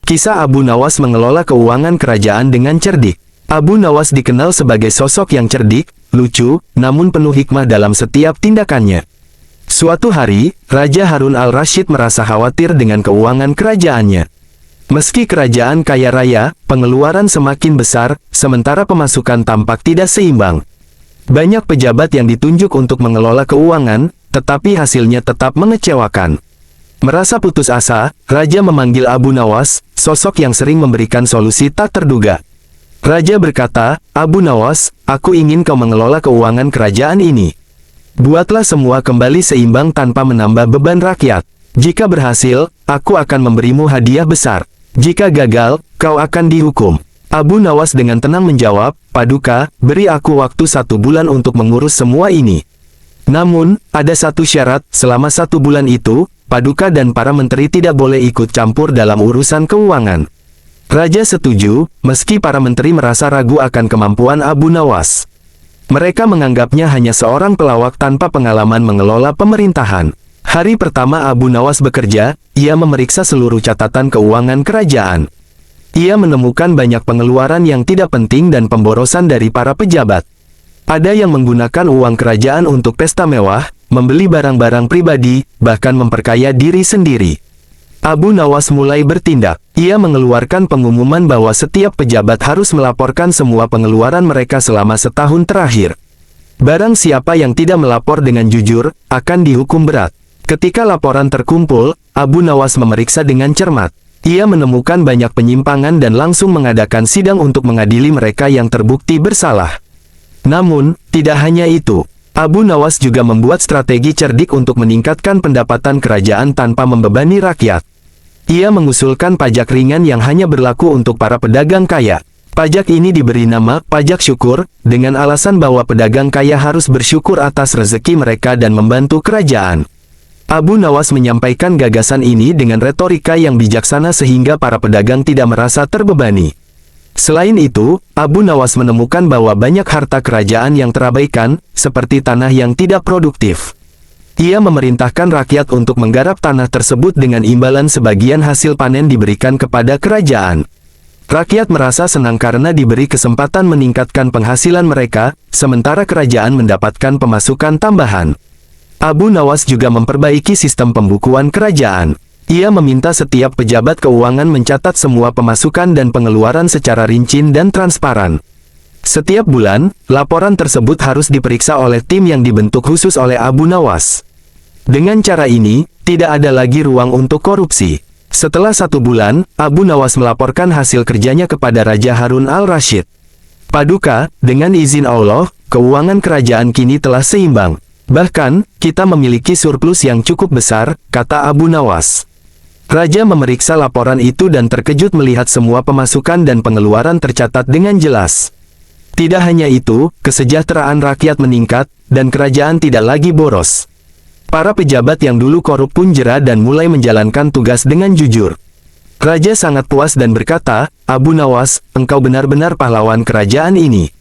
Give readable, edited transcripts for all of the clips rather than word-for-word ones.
Kisah Abu Nawas mengelola keuangan kerajaan dengan cerdik. Abu Nawas dikenal sebagai sosok yang cerdik, lucu, namun penuh hikmah dalam setiap tindakannya. Suatu hari, Raja Harun al-Rasyid merasa khawatir dengan keuangan kerajaannya. Meski kerajaan kaya raya, pengeluaran semakin besar, sementara pemasukan tampak tidak seimbang. Banyak pejabat yang ditunjuk untuk mengelola keuangan, tetapi hasilnya tetap mengecewakan. Merasa putus asa, Raja memanggil Abu Nawas, sosok yang sering memberikan solusi tak terduga. Raja berkata, "Abu Nawas, aku ingin kau mengelola keuangan kerajaan ini. Buatlah semua kembali seimbang tanpa menambah beban rakyat. Jika berhasil, aku akan memberimu hadiah besar. Jika gagal, kau akan dihukum." Abu Nawas dengan tenang menjawab, "Paduka, beri aku waktu 1 bulan untuk mengurus semua ini. Namun, ada satu syarat, selama 1 bulan itu, Paduka dan para menteri tidak boleh ikut campur dalam urusan keuangan." Raja setuju, meski para menteri merasa ragu akan kemampuan Abu Nawas. Mereka menganggapnya hanya seorang pelawak tanpa pengalaman mengelola pemerintahan. Hari pertama Abu Nawas bekerja, ia memeriksa seluruh catatan keuangan kerajaan. Ia menemukan banyak pengeluaran yang tidak penting dan pemborosan dari para pejabat. Ada yang menggunakan uang kerajaan untuk pesta mewah, membeli barang-barang pribadi, bahkan memperkaya diri sendiri. Abu Nawas mulai bertindak. Ia mengeluarkan pengumuman bahwa setiap pejabat harus melaporkan semua pengeluaran mereka selama setahun terakhir. Barang siapa yang tidak melapor dengan jujur, akan dihukum berat. Ketika laporan terkumpul, Abu Nawas memeriksa dengan cermat. Ia menemukan banyak penyimpangan dan langsung mengadakan sidang untuk mengadili mereka yang terbukti bersalah. Namun, tidak hanya itu. Abu Nawas juga membuat strategi cerdik untuk meningkatkan pendapatan kerajaan tanpa membebani rakyat. Ia mengusulkan pajak ringan yang hanya berlaku untuk para pedagang kaya. Pajak ini diberi nama pajak syukur, dengan alasan bahwa pedagang kaya harus bersyukur atas rezeki mereka dan membantu kerajaan. Abu Nawas menyampaikan gagasan ini dengan retorika yang bijaksana sehingga para pedagang tidak merasa terbebani. Selain itu, Abu Nawas menemukan bahwa banyak harta kerajaan yang terabaikan, seperti tanah yang tidak produktif. Ia memerintahkan rakyat untuk menggarap tanah tersebut dengan imbalan sebagian hasil panen diberikan kepada kerajaan. Rakyat merasa senang karena diberi kesempatan meningkatkan penghasilan mereka, sementara kerajaan mendapatkan pemasukan tambahan. Abu Nawas juga memperbaiki sistem pembukuan kerajaan. Ia meminta setiap pejabat keuangan mencatat semua pemasukan dan pengeluaran secara rinci dan transparan. Setiap bulan, laporan tersebut harus diperiksa oleh tim yang dibentuk khusus oleh Abu Nawas. Dengan cara ini, tidak ada lagi ruang untuk korupsi. Setelah 1 bulan, Abu Nawas melaporkan hasil kerjanya kepada Raja Harun al-Rasyid. "Paduka, dengan izin Allah, keuangan kerajaan kini telah seimbang. Bahkan, kita memiliki surplus yang cukup besar," kata Abu Nawas. Raja memeriksa laporan itu dan terkejut melihat semua pemasukan dan pengeluaran tercatat dengan jelas. Tidak hanya itu, kesejahteraan rakyat meningkat, dan kerajaan tidak lagi boros. Para pejabat yang dulu korup pun jera dan mulai menjalankan tugas dengan jujur. Raja sangat puas dan berkata, "Abu Nawas, engkau benar-benar pahlawan kerajaan ini.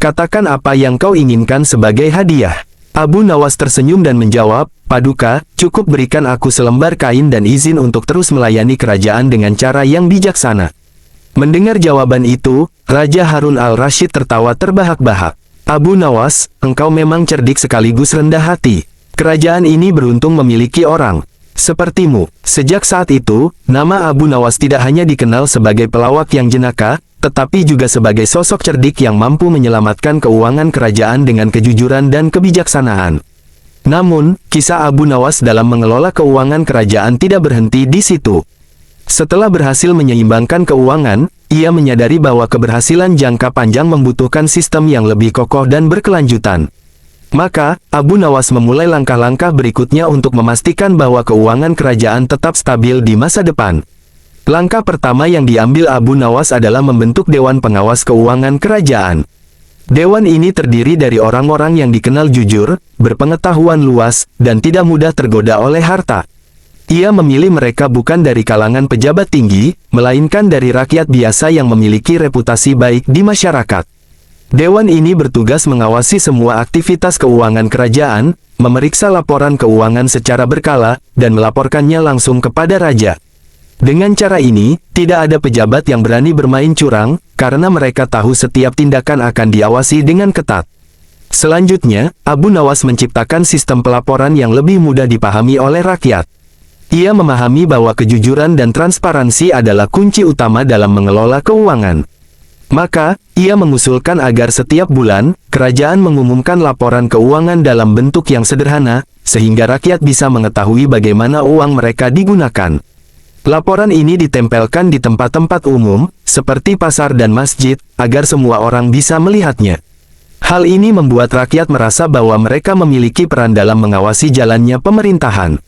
Katakan apa yang kau inginkan sebagai hadiah." Abu Nawas tersenyum dan menjawab, "Paduka, cukup berikan aku selembar kain dan izin untuk terus melayani kerajaan dengan cara yang bijaksana." Mendengar jawaban itu, Raja Harun al-Rasyid tertawa terbahak-bahak. "Abu Nawas, engkau memang cerdik sekaligus rendah hati. Kerajaan ini beruntung memiliki orang sepertimu." Sejak saat itu, nama Abu Nawas tidak hanya dikenal sebagai pelawak yang jenaka, tetapi juga sebagai sosok cerdik yang mampu menyelamatkan keuangan kerajaan dengan kejujuran dan kebijaksanaan. Namun, kisah Abu Nawas dalam mengelola keuangan kerajaan tidak berhenti di situ. Setelah berhasil menyeimbangkan keuangan, ia menyadari bahwa keberhasilan jangka panjang membutuhkan sistem yang lebih kokoh dan berkelanjutan. Maka, Abu Nawas memulai langkah-langkah berikutnya untuk memastikan bahwa keuangan kerajaan tetap stabil di masa depan. Langkah pertama yang diambil Abu Nawas adalah membentuk Dewan Pengawas Keuangan Kerajaan. Dewan ini terdiri dari orang-orang yang dikenal jujur, berpengetahuan luas, dan tidak mudah tergoda oleh harta. Ia memilih mereka bukan dari kalangan pejabat tinggi, melainkan dari rakyat biasa yang memiliki reputasi baik di masyarakat. Dewan ini bertugas mengawasi semua aktivitas keuangan kerajaan, memeriksa laporan keuangan secara berkala, dan melaporkannya langsung kepada raja. Dengan cara ini, tidak ada pejabat yang berani bermain curang, karena mereka tahu setiap tindakan akan diawasi dengan ketat. Selanjutnya, Abu Nawas menciptakan sistem pelaporan yang lebih mudah dipahami oleh rakyat. Ia memahami bahwa kejujuran dan transparansi adalah kunci utama dalam mengelola keuangan. Maka, ia mengusulkan agar setiap bulan, kerajaan mengumumkan laporan keuangan dalam bentuk yang sederhana, sehingga rakyat bisa mengetahui bagaimana uang mereka digunakan. Laporan ini ditempelkan di tempat-tempat umum, seperti pasar dan masjid, agar semua orang bisa melihatnya. Hal ini membuat rakyat merasa bahwa mereka memiliki peran dalam mengawasi jalannya pemerintahan.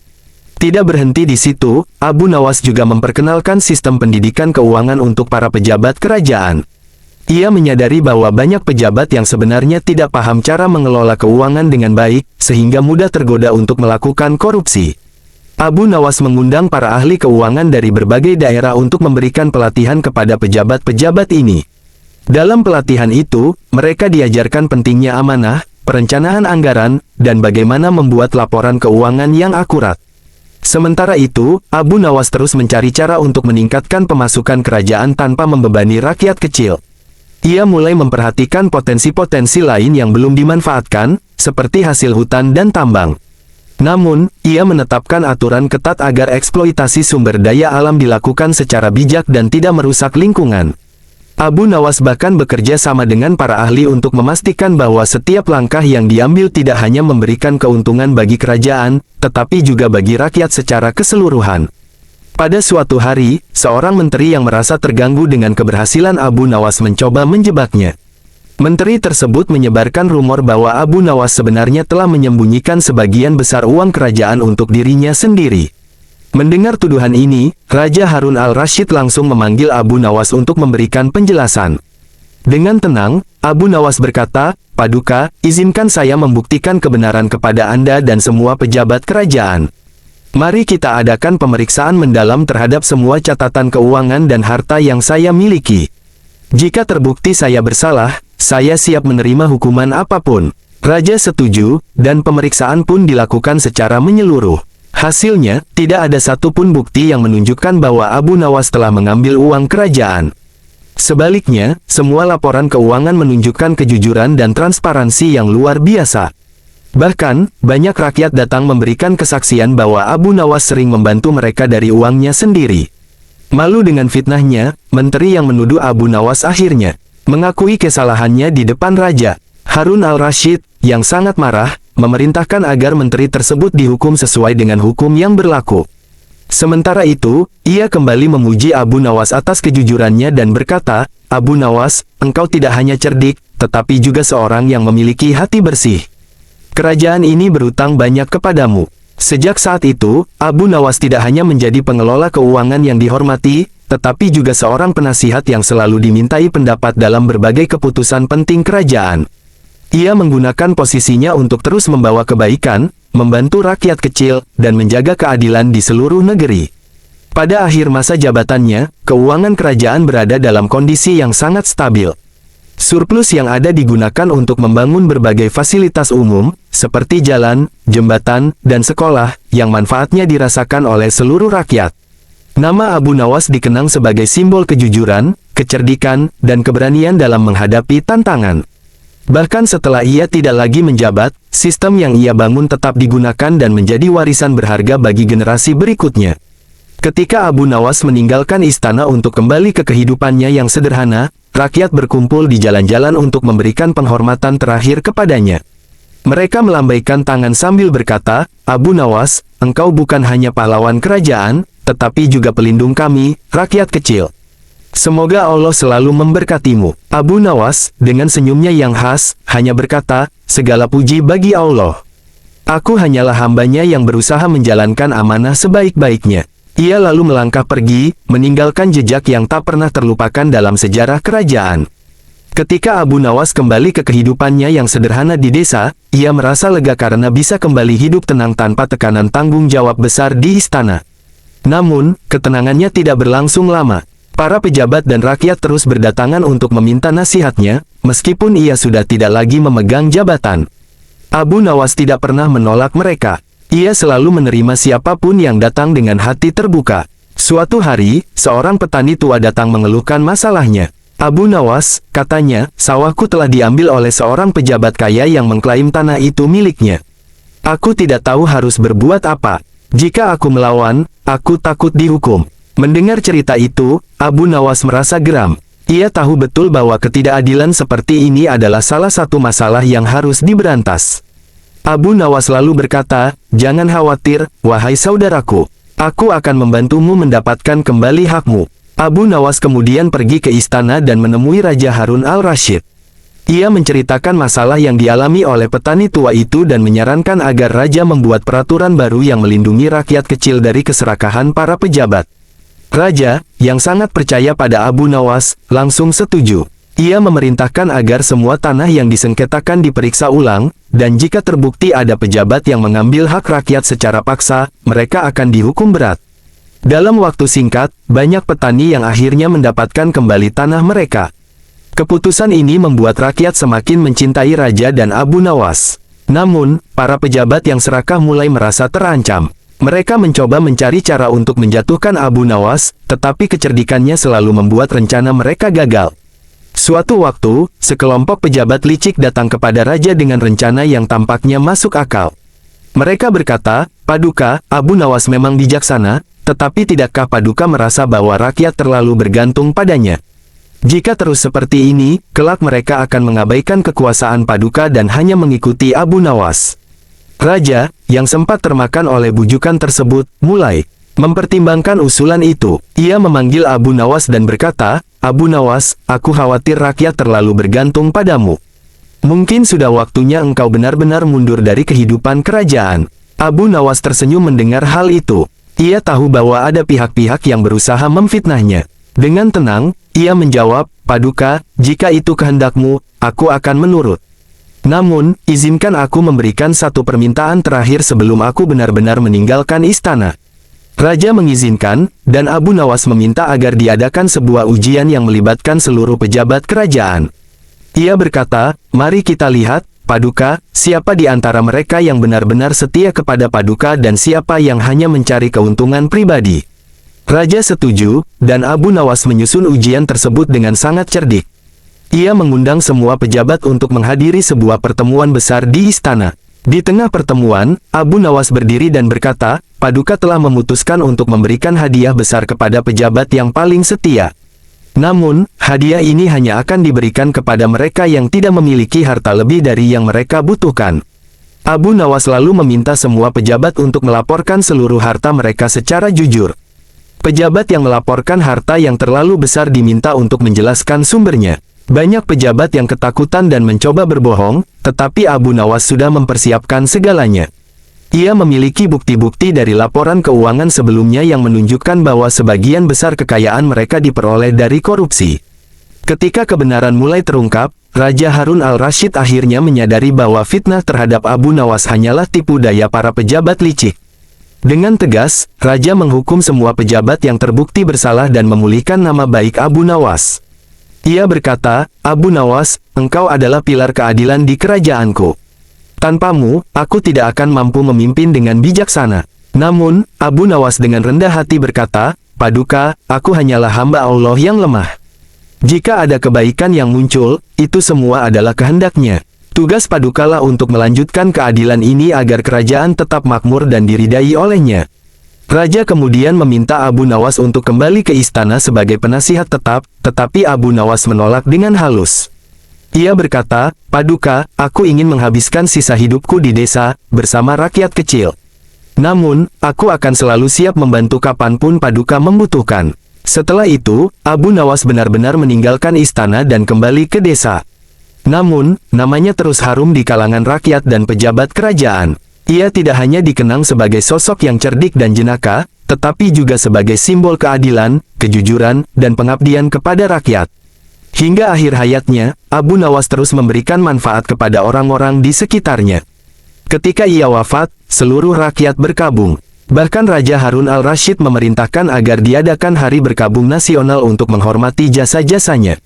Tidak berhenti di situ, Abu Nawas juga memperkenalkan sistem pendidikan keuangan untuk para pejabat kerajaan. Ia menyadari bahwa banyak pejabat yang sebenarnya tidak paham cara mengelola keuangan dengan baik, sehingga mudah tergoda untuk melakukan korupsi. Abu Nawas mengundang para ahli keuangan dari berbagai daerah untuk memberikan pelatihan kepada pejabat-pejabat ini. Dalam pelatihan itu, mereka diajarkan pentingnya amanah, perencanaan anggaran, dan bagaimana membuat laporan keuangan yang akurat. Sementara itu, Abu Nawas terus mencari cara untuk meningkatkan pemasukan kerajaan tanpa membebani rakyat kecil. Ia mulai memperhatikan potensi-potensi lain yang belum dimanfaatkan, seperti hasil hutan dan tambang. Namun, ia menetapkan aturan ketat agar eksploitasi sumber daya alam dilakukan secara bijak dan tidak merusak lingkungan. Abu Nawas bahkan bekerja sama dengan para ahli untuk memastikan bahwa setiap langkah yang diambil tidak hanya memberikan keuntungan bagi kerajaan, tetapi juga bagi rakyat secara keseluruhan. Pada suatu hari, seorang menteri yang merasa terganggu dengan keberhasilan Abu Nawas mencoba menjebaknya. Menteri tersebut menyebarkan rumor bahwa Abu Nawas sebenarnya telah menyembunyikan sebagian besar uang kerajaan untuk dirinya sendiri. Mendengar tuduhan ini, Raja Harun al-Rashid langsung memanggil Abu Nawas untuk memberikan penjelasan. Dengan tenang, Abu Nawas berkata, "Paduka, izinkan saya membuktikan kebenaran kepada Anda dan semua pejabat kerajaan. Mari kita adakan pemeriksaan mendalam terhadap semua catatan keuangan dan harta yang saya miliki. Jika terbukti saya bersalah, saya siap menerima hukuman apapun." Raja setuju, dan pemeriksaan pun dilakukan secara menyeluruh. Hasilnya, tidak ada satupun bukti yang menunjukkan bahwa Abu Nawas telah mengambil uang kerajaan. Sebaliknya, semua laporan keuangan menunjukkan kejujuran dan transparansi yang luar biasa. Bahkan, banyak rakyat datang memberikan kesaksian bahwa Abu Nawas sering membantu mereka dari uangnya sendiri. Malu dengan fitnahnya, menteri yang menuduh Abu Nawas akhirnya mengakui kesalahannya di depan Raja. Harun al-Rashid, yang sangat marah, memerintahkan agar menteri tersebut dihukum sesuai dengan hukum yang berlaku. Sementara itu, ia kembali memuji Abu Nawas atas kejujurannya dan berkata, "Abu Nawas, engkau tidak hanya cerdik, tetapi juga seorang yang memiliki hati bersih. Kerajaan ini berutang banyak kepadamu." Sejak saat itu, Abu Nawas tidak hanya menjadi pengelola keuangan yang dihormati, tetapi juga seorang penasihat yang selalu dimintai pendapat dalam berbagai keputusan penting kerajaan. Ia menggunakan posisinya untuk terus membawa kebaikan, membantu rakyat kecil, dan menjaga keadilan di seluruh negeri. Pada akhir masa jabatannya, keuangan kerajaan berada dalam kondisi yang sangat stabil. Surplus yang ada digunakan untuk membangun berbagai fasilitas umum, seperti jalan, jembatan, dan sekolah, yang manfaatnya dirasakan oleh seluruh rakyat. Nama Abu Nawas dikenang sebagai simbol kejujuran, kecerdikan, dan keberanian dalam menghadapi tantangan. Bahkan setelah ia tidak lagi menjabat, sistem yang ia bangun tetap digunakan dan menjadi warisan berharga bagi generasi berikutnya. Ketika Abu Nawas meninggalkan istana untuk kembali ke kehidupannya yang sederhana, rakyat berkumpul di jalan-jalan untuk memberikan penghormatan terakhir kepadanya. Mereka melambaikan tangan sambil berkata, "Abu Nawas, engkau bukan hanya pahlawan kerajaan, tetapi juga pelindung kami, rakyat kecil. Semoga Allah selalu memberkatimu." Abu Nawas, dengan senyumnya yang khas, hanya berkata, "Segala puji bagi Allah. Aku hanyalah hambanya yang berusaha menjalankan amanah sebaik-baiknya." Ia lalu melangkah pergi, meninggalkan jejak yang tak pernah terlupakan dalam sejarah kerajaan. Ketika Abu Nawas kembali ke kehidupannya yang sederhana di desa, ia merasa lega karena bisa kembali hidup tenang tanpa tekanan tanggung jawab besar di istana. Namun, ketenangannya tidak berlangsung lama. Para pejabat dan rakyat terus berdatangan untuk meminta nasihatnya, meskipun ia sudah tidak lagi memegang jabatan. Abu Nawas tidak pernah menolak mereka. Ia selalu menerima siapapun yang datang dengan hati terbuka. Suatu hari, seorang petani tua datang mengeluhkan masalahnya. Abu Nawas, katanya, sawahku telah diambil oleh seorang pejabat kaya yang mengklaim tanah itu miliknya. Aku tidak tahu harus berbuat apa. Jika aku melawan, aku takut dihukum. Mendengar cerita itu, Abu Nawas merasa geram. Ia tahu betul bahwa ketidakadilan seperti ini adalah salah satu masalah yang harus diberantas. Abu Nawas lalu berkata, "Jangan khawatir, wahai saudaraku. Aku akan membantumu mendapatkan kembali hakmu." Abu Nawas kemudian pergi ke istana dan menemui Raja Harun al-Rasyid. Ia menceritakan masalah yang dialami oleh petani tua itu dan menyarankan agar Raja membuat peraturan baru yang melindungi rakyat kecil dari keserakahan para pejabat. Raja, yang sangat percaya pada Abu Nawas, langsung setuju. Ia memerintahkan agar semua tanah yang disengketakan diperiksa ulang, dan jika terbukti ada pejabat yang mengambil hak rakyat secara paksa, mereka akan dihukum berat. Dalam waktu singkat, banyak petani yang akhirnya mendapatkan kembali tanah mereka. Keputusan ini membuat rakyat semakin mencintai Raja dan Abu Nawas. Namun, para pejabat yang serakah mulai merasa terancam. Mereka mencoba mencari cara untuk menjatuhkan Abu Nawas, tetapi kecerdikannya selalu membuat rencana mereka gagal. Suatu waktu, sekelompok pejabat licik datang kepada Raja dengan rencana yang tampaknya masuk akal. Mereka berkata, "Paduka, Abu Nawas memang bijaksana, tetapi tidakkah Paduka merasa bahwa rakyat terlalu bergantung padanya? Jika terus seperti ini, kelak mereka akan mengabaikan kekuasaan Paduka dan hanya mengikuti Abu Nawas." Raja, yang sempat termakan oleh bujukan tersebut, mulai mempertimbangkan usulan itu. Ia memanggil Abu Nawas dan berkata, "Abu Nawas, aku khawatir rakyat terlalu bergantung padamu. Mungkin sudah waktunya engkau benar-benar mundur dari kehidupan kerajaan." Abu Nawas tersenyum mendengar hal itu. Ia tahu bahwa ada pihak-pihak yang berusaha memfitnahnya. Dengan tenang, ia menjawab, "Paduka, jika itu kehendakmu, aku akan menurut. Namun, izinkan aku memberikan satu permintaan terakhir sebelum aku benar-benar meninggalkan istana." Raja mengizinkan, dan Abu Nawas meminta agar diadakan sebuah ujian yang melibatkan seluruh pejabat kerajaan. Ia berkata, "Mari kita lihat, Paduka, siapa di antara mereka yang benar-benar setia kepada Paduka dan siapa yang hanya mencari keuntungan pribadi." Raja setuju, dan Abu Nawas menyusun ujian tersebut dengan sangat cerdik. Ia mengundang semua pejabat untuk menghadiri sebuah pertemuan besar di istana. Di tengah pertemuan, Abu Nawas berdiri dan berkata, "Paduka telah memutuskan untuk memberikan hadiah besar kepada pejabat yang paling setia. Namun, hadiah ini hanya akan diberikan kepada mereka yang tidak memiliki harta lebih dari yang mereka butuhkan." Abu Nawas lalu meminta semua pejabat untuk melaporkan seluruh harta mereka secara jujur. Pejabat yang melaporkan harta yang terlalu besar diminta untuk menjelaskan sumbernya. Banyak pejabat yang ketakutan dan mencoba berbohong, tetapi Abu Nawas sudah mempersiapkan segalanya. Ia memiliki bukti-bukti dari laporan keuangan sebelumnya yang menunjukkan bahwa sebagian besar kekayaan mereka diperoleh dari korupsi. Ketika kebenaran mulai terungkap, Raja Harun al-Rasyid akhirnya menyadari bahwa fitnah terhadap Abu Nawas hanyalah tipu daya para pejabat licik. Dengan tegas, Raja menghukum semua pejabat yang terbukti bersalah dan memulihkan nama baik Abu Nawas. Ia berkata, "Abu Nawas, engkau adalah pilar keadilan di kerajaanku. Tanpamu, aku tidak akan mampu memimpin dengan bijaksana." Namun, Abu Nawas dengan rendah hati berkata, "Paduka, aku hanyalah hamba Allah yang lemah. Jika ada kebaikan yang muncul, itu semua adalah kehendaknya. Tugas Padukalah untuk melanjutkan keadilan ini agar kerajaan tetap makmur dan diridai olehnya." Raja kemudian meminta Abu Nawas untuk kembali ke istana sebagai penasihat tetap, tetapi Abu Nawas menolak dengan halus. Ia berkata, "Paduka, aku ingin menghabiskan sisa hidupku di desa, bersama rakyat kecil. Namun, aku akan selalu siap membantu kapanpun Paduka membutuhkan." Setelah itu, Abu Nawas benar-benar meninggalkan istana dan kembali ke desa. Namun, namanya terus harum di kalangan rakyat dan pejabat kerajaan. Ia tidak hanya dikenang sebagai sosok yang cerdik dan jenaka, tetapi juga sebagai simbol keadilan, kejujuran, dan pengabdian kepada rakyat. Hingga akhir hayatnya, Abu Nawas terus memberikan manfaat kepada orang-orang di sekitarnya. Ketika ia wafat, seluruh rakyat berkabung. Bahkan Raja Harun al-Rasyid memerintahkan agar diadakan hari berkabung nasional untuk menghormati jasa-jasanya.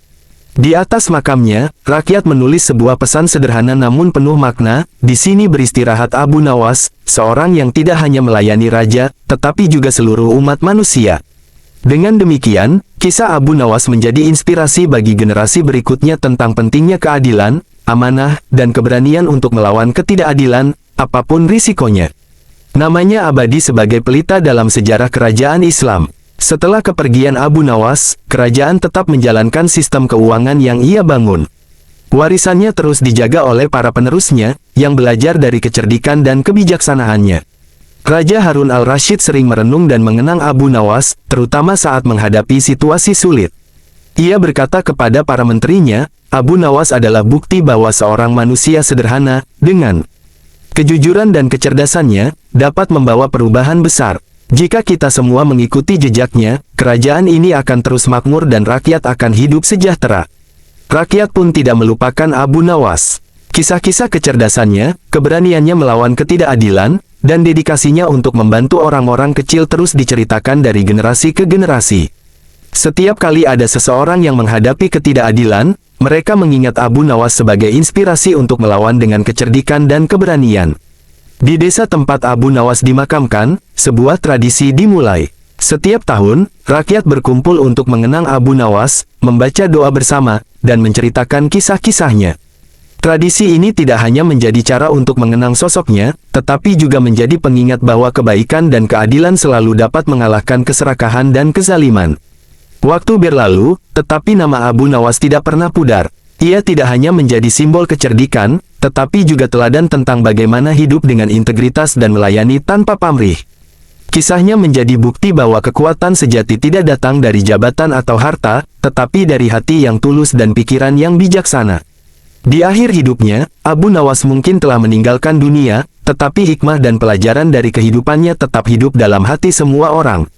Di atas makamnya, rakyat menulis sebuah pesan sederhana namun penuh makna, "Di sini beristirahat Abu Nawas, seorang yang tidak hanya melayani raja, tetapi juga seluruh umat manusia." Dengan demikian, kisah Abu Nawas menjadi inspirasi bagi generasi berikutnya tentang pentingnya keadilan, amanah, dan keberanian untuk melawan ketidakadilan, apapun risikonya. Namanya abadi sebagai pelita dalam sejarah kerajaan Islam. Setelah kepergian Abu Nawas, kerajaan tetap menjalankan sistem keuangan yang ia bangun. Warisannya terus dijaga oleh para penerusnya, yang belajar dari kecerdikan dan kebijaksanaannya. Raja Harun al-Rashid sering merenung dan mengenang Abu Nawas, terutama saat menghadapi situasi sulit. Ia berkata kepada para menterinya, Abu Nawas adalah bukti bahwa seorang manusia sederhana, dengan kejujuran dan kecerdasannya, dapat membawa perubahan besar. Jika kita semua mengikuti jejaknya, kerajaan ini akan terus makmur dan rakyat akan hidup sejahtera. Rakyat pun tidak melupakan Abu Nawas. Kisah-kisah kecerdasannya, keberaniannya melawan ketidakadilan, dan dedikasinya untuk membantu orang-orang kecil terus diceritakan dari generasi ke generasi. Setiap kali ada seseorang yang menghadapi ketidakadilan, mereka mengingat Abu Nawas sebagai inspirasi untuk melawan dengan kecerdikan dan keberanian. Di desa tempat Abu Nawas dimakamkan, sebuah tradisi dimulai. Setiap tahun, rakyat berkumpul untuk mengenang Abu Nawas, membaca doa bersama, dan menceritakan kisah-kisahnya. Tradisi ini tidak hanya menjadi cara untuk mengenang sosoknya, tetapi juga menjadi pengingat bahwa kebaikan dan keadilan selalu dapat mengalahkan keserakahan dan kezaliman. Waktu berlalu, tetapi nama Abu Nawas tidak pernah pudar. Ia tidak hanya menjadi simbol kecerdikan, tetapi juga teladan tentang bagaimana hidup dengan integritas dan melayani tanpa pamrih. Kisahnya menjadi bukti bahwa kekuatan sejati tidak datang dari jabatan atau harta, tetapi dari hati yang tulus dan pikiran yang bijaksana. Di akhir hidupnya, Abu Nawas mungkin telah meninggalkan dunia, tetapi hikmah dan pelajaran dari kehidupannya tetap hidup dalam hati semua orang.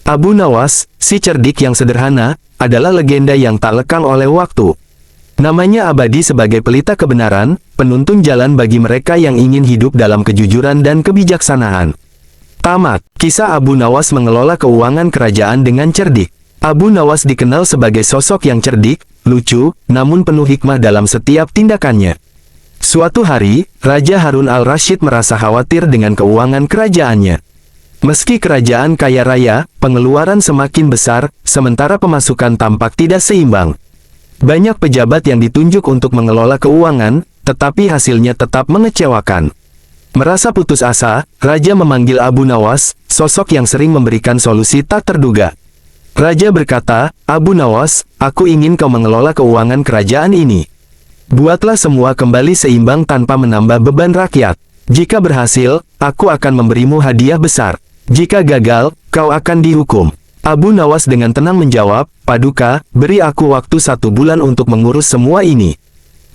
Abu Nawas, si cerdik yang sederhana, adalah legenda yang tak lekang oleh waktu. Namanya abadi sebagai pelita kebenaran, penuntun jalan bagi mereka yang ingin hidup dalam kejujuran dan kebijaksanaan. Tamat. Kisah Abu Nawas mengelola keuangan kerajaan dengan cerdik. Abu Nawas dikenal sebagai sosok yang cerdik, lucu, namun penuh hikmah dalam setiap tindakannya. Suatu hari, Raja Harun al-Rashid merasa khawatir dengan keuangan kerajaannya. Meski kerajaan kaya raya, pengeluaran semakin besar, sementara pemasukan tampak tidak seimbang. Banyak pejabat yang ditunjuk untuk mengelola keuangan, tetapi hasilnya tetap mengecewakan. Merasa putus asa, Raja memanggil Abu Nawas, sosok yang sering memberikan solusi tak terduga. Raja berkata, Abu Nawas, aku ingin kau mengelola keuangan kerajaan ini. Buatlah semua kembali seimbang tanpa menambah beban rakyat. Jika berhasil, aku akan memberimu hadiah besar. Jika gagal, kau akan dihukum. Abu Nawas dengan tenang menjawab, Paduka, beri aku waktu 1 bulan untuk mengurus semua ini.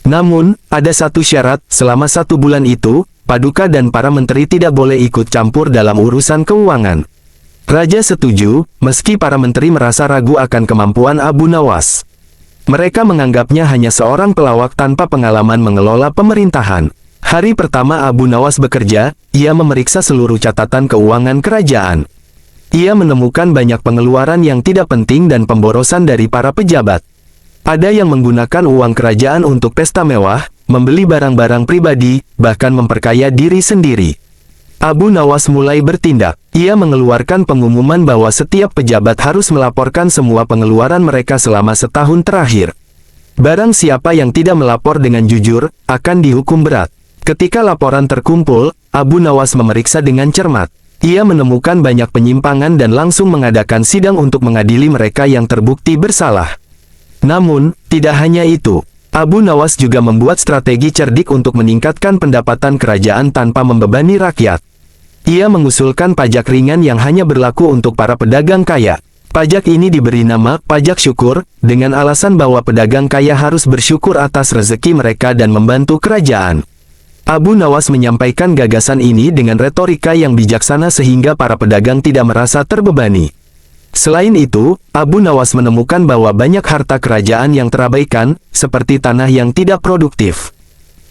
Namun, ada satu syarat, selama 1 bulan itu, Paduka dan para menteri tidak boleh ikut campur dalam urusan keuangan. Raja setuju, meski para menteri merasa ragu akan kemampuan Abu Nawas. Mereka menganggapnya hanya seorang pelawak tanpa pengalaman mengelola pemerintahan. Hari pertama Abu Nawas bekerja, ia memeriksa seluruh catatan keuangan kerajaan. Ia menemukan banyak pengeluaran yang tidak penting dan pemborosan dari para pejabat. Ada yang menggunakan uang kerajaan untuk pesta mewah, membeli barang-barang pribadi, bahkan memperkaya diri sendiri. Abu Nawas mulai bertindak. Ia mengeluarkan pengumuman bahwa setiap pejabat harus melaporkan semua pengeluaran mereka selama setahun terakhir. Barang siapa yang tidak melapor dengan jujur, akan dihukum berat. Ketika laporan terkumpul, Abu Nawas memeriksa dengan cermat. Ia menemukan banyak penyimpangan dan langsung mengadakan sidang untuk mengadili mereka yang terbukti bersalah. Namun, tidak hanya itu. Abu Nawas juga membuat strategi cerdik untuk meningkatkan pendapatan kerajaan tanpa membebani rakyat. Ia mengusulkan pajak ringan yang hanya berlaku untuk para pedagang kaya. Pajak ini diberi nama pajak syukur, dengan alasan bahwa pedagang kaya harus bersyukur atas rezeki mereka dan membantu kerajaan. Abu Nawas menyampaikan gagasan ini dengan retorika yang bijaksana sehingga para pedagang tidak merasa terbebani. Selain itu, Abu Nawas menemukan bahwa banyak harta kerajaan yang terabaikan, seperti tanah yang tidak produktif.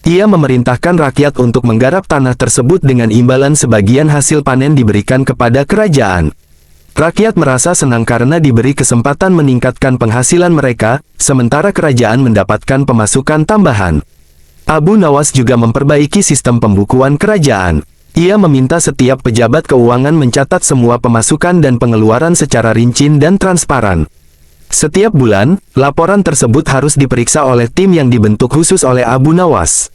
Ia memerintahkan rakyat untuk menggarap tanah tersebut dengan imbalan sebagian hasil panen diberikan kepada kerajaan. Rakyat merasa senang karena diberi kesempatan meningkatkan penghasilan mereka, sementara kerajaan mendapatkan pemasukan tambahan. Abu Nawas juga memperbaiki sistem pembukuan kerajaan. Ia meminta setiap pejabat keuangan mencatat semua pemasukan dan pengeluaran secara rinci dan transparan. Setiap bulan, laporan tersebut harus diperiksa oleh tim yang dibentuk khusus oleh Abu Nawas.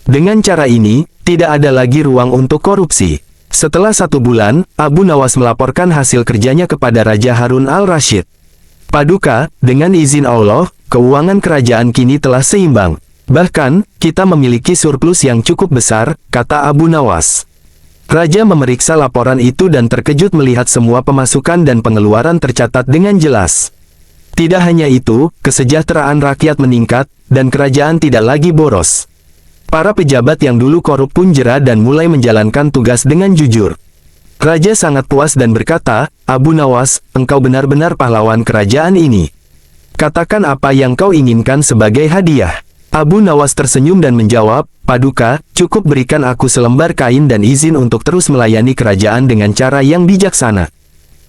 Dengan cara ini, tidak ada lagi ruang untuk korupsi. Setelah 1 bulan, Abu Nawas melaporkan hasil kerjanya kepada Raja Harun al-Rashid. Paduka, dengan izin Allah, keuangan kerajaan kini telah seimbang. Bahkan, kita memiliki surplus yang cukup besar, kata Abu Nawas. Raja memeriksa laporan itu dan terkejut melihat semua pemasukan dan pengeluaran tercatat dengan jelas. Tidak hanya itu, kesejahteraan rakyat meningkat, dan kerajaan tidak lagi boros. Para pejabat yang dulu korup pun jera dan mulai menjalankan tugas dengan jujur. Raja sangat puas dan berkata, Abu Nawas, engkau benar-benar pahlawan kerajaan ini. Katakan apa yang kau inginkan sebagai hadiah. Abu Nawas tersenyum dan menjawab, Paduka, cukup berikan aku selembar kain dan izin untuk terus melayani kerajaan dengan cara yang bijaksana.